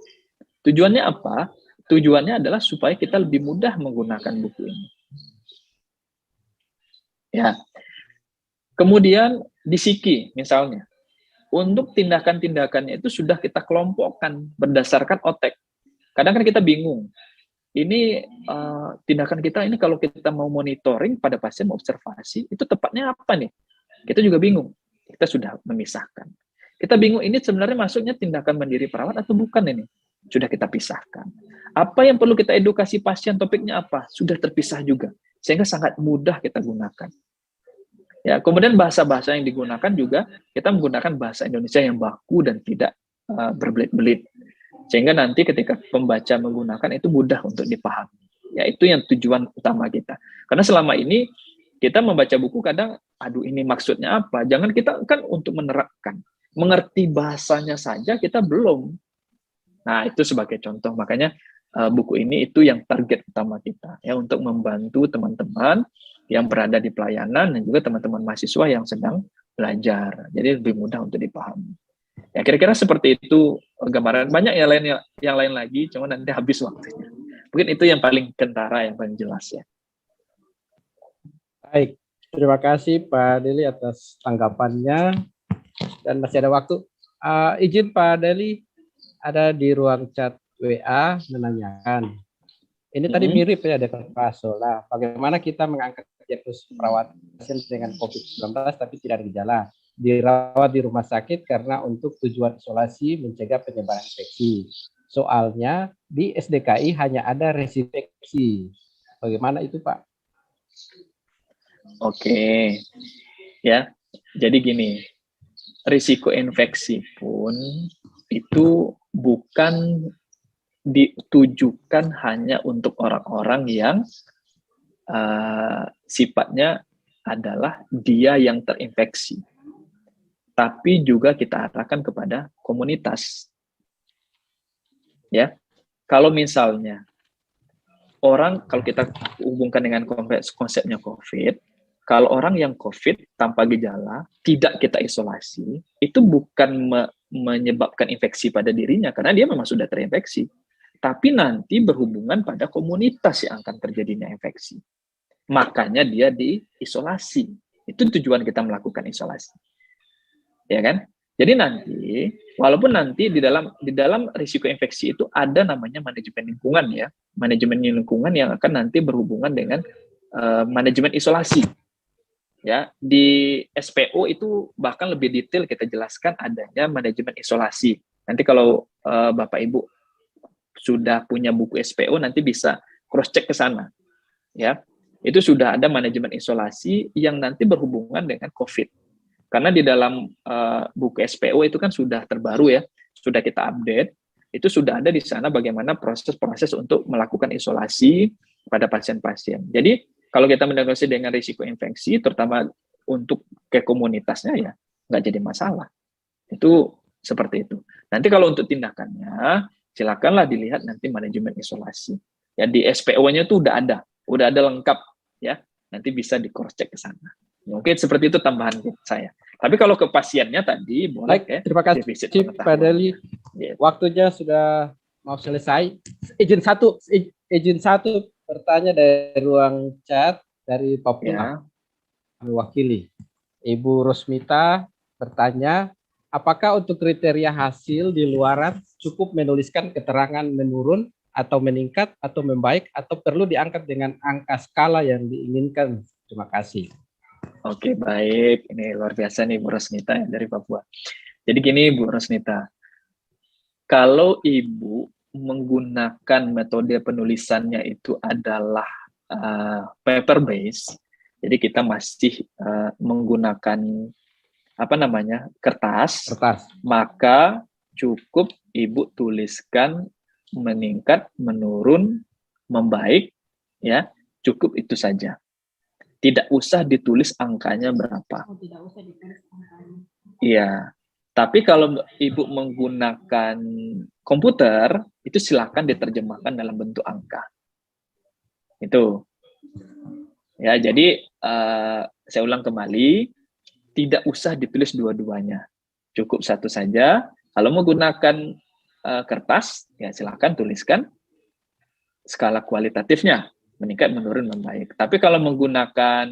Tujuannya apa? Tujuannya adalah supaya kita lebih mudah menggunakan buku ini. Ya. Kemudian di Psiki misalnya, untuk tindakan-tindakannya itu sudah kita kelompokkan berdasarkan otek. Kadang kan kita bingung. Ini tindakan kita ini kalau kita mau monitoring pada pasien, mau observasi, itu tepatnya apa nih? Kita juga bingung. Kita sudah memisahkan. Kita bingung ini sebenarnya maksudnya tindakan mandiri perawat atau bukan ini? Sudah kita pisahkan. Apa yang perlu kita edukasi pasien, topiknya apa? Sudah terpisah juga. Sehingga sangat mudah kita gunakan. Ya, kemudian bahasa-bahasa yang digunakan juga, kita menggunakan bahasa Indonesia yang baku dan tidak berbelit-belit. Sehingga nanti ketika pembaca menggunakan itu mudah untuk dipahami. Ya, itu yang tujuan utama kita. Karena selama ini kita membaca buku kadang, aduh ini maksudnya apa? Jangan kita kan untuk menerapkan. Mengerti bahasanya saja kita belum. Nah, itu sebagai contoh. Makanya buku ini itu yang target utama kita. Ya, untuk membantu teman-teman yang berada di pelayanan dan juga teman-teman mahasiswa yang sedang belajar. Jadi lebih mudah untuk dipahami. Ya, kira-kira seperti itu gambaran. Banyak yang lain lagi, cuma nanti habis waktunya. Mungkin itu yang paling kentara, yang paling jelas ya. Baik, terima kasih Pak Deli atas tanggapannya. Dan masih ada waktu. Izin Pak Deli, ada di ruang chat WA menanyakan. Ini tadi mirip ya dengan Pak Sola. Bagaimana kita mengangkat diagnosis perawat pasien dengan COVID-19 tapi tidak ada gejala. Dirawat di rumah sakit karena untuk tujuan isolasi mencegah penyebaran infeksi. Soalnya di SDKI hanya ada resinfeksi. Bagaimana itu Pak? Oke, ya. Jadi gini, risiko infeksi pun itu bukan ditujukan hanya untuk orang-orang yang sifatnya adalah dia yang terinfeksi. Tapi juga kita arahkan kepada komunitas. Ya, kalau misalnya kalau kita hubungkan dengan konsepnya COVID, kalau orang yang COVID tanpa gejala tidak kita isolasi, itu bukan menyebabkan infeksi pada dirinya karena dia memang sudah terinfeksi, tapi nanti berhubungan pada komunitas yang akan terjadinya infeksi. Makanya dia diisolasi. Itu tujuan kita melakukan isolasi. Ya kan? Jadi nanti, walaupun nanti di dalam risiko infeksi itu ada namanya manajemen lingkungan ya, manajemen lingkungan yang akan nanti berhubungan dengan manajemen isolasi. Ya, di SPO itu bahkan lebih detail kita jelaskan adanya manajemen isolasi. Nanti kalau Bapak Ibu sudah punya buku SPO nanti bisa cross check ke sana. Ya. Itu sudah ada manajemen isolasi yang nanti berhubungan dengan COVID. Karena di dalam buku SPO itu kan sudah terbaru ya, sudah kita update, itu sudah ada di sana bagaimana proses-proses untuk melakukan isolasi pada pasien-pasien. Jadi kalau kita mendiagnosis dengan risiko infeksi, terutama untuk ke komunitasnya ya nggak jadi masalah. Itu seperti itu. Nanti kalau untuk tindakannya, silakanlah dilihat nanti manajemen isolasi. Ya di SPO-nya itu udah ada lengkap ya. Nanti bisa di cross check ke sana. Mungkin seperti itu tambahan saya. Tapi kalau ke pasiennya tadi boleh. Baik, terima kasih Pak Dali. Waktunya sudah mau selesai. Izin satu bertanya dari ruang chat dari Papua. Ya. Mewakili. Ibu Rosmita bertanya, apakah untuk kriteria hasil di luaran cukup menuliskan keterangan menurun atau meningkat atau membaik atau perlu diangkat dengan angka skala yang diinginkan? Terima kasih. Oke, baik. Ini luar biasa nih Bu Rosmita ya, dari Papua. Jadi gini Bu Rosmita, kalau Ibu menggunakan metode penulisannya itu adalah paper base, jadi kita masih menggunakan kertas, maka cukup Ibu tuliskan meningkat, menurun, membaik, ya cukup itu saja. Tidak usah ditulis angkanya berapa. Tidak usah ditulis angkanya. Iya. Tapi kalau Ibu menggunakan komputer, itu silakan diterjemahkan dalam bentuk angka. Itu. Ya, jadi saya ulang kembali, tidak usah ditulis dua-duanya. Cukup satu saja. Kalau menggunakan kertas, ya silakan tuliskan skala kualitatifnya, meningkat, menurun, membaik. Tapi kalau menggunakan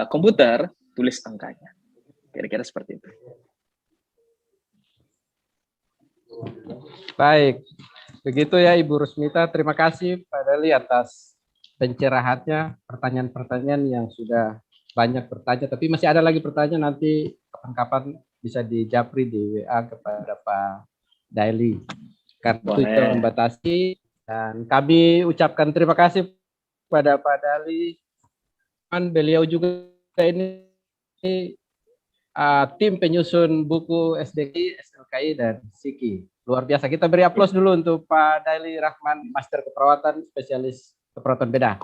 komputer, tulis angkanya. Kira-kira seperti itu. Baik, begitu ya Ibu Rosmita. Terima kasih Pak Dali atas pencerahannya, pertanyaan-pertanyaan yang sudah banyak bertanya. Tapi masih ada lagi pertanyaan, nanti kapan-kapan bisa dijapri di WA kepada Pak Dali. Karena itu membatasi, dan kami ucapkan terima kasih kepada Pak Dali. Beliau juga ini tim penyusun buku SDKI, SLKI, dan SIKI. Luar biasa. Kita beri aplaus dulu untuk Pak Dali Rahman, Master Keperawatan, Spesialis Keperawatan Bedah.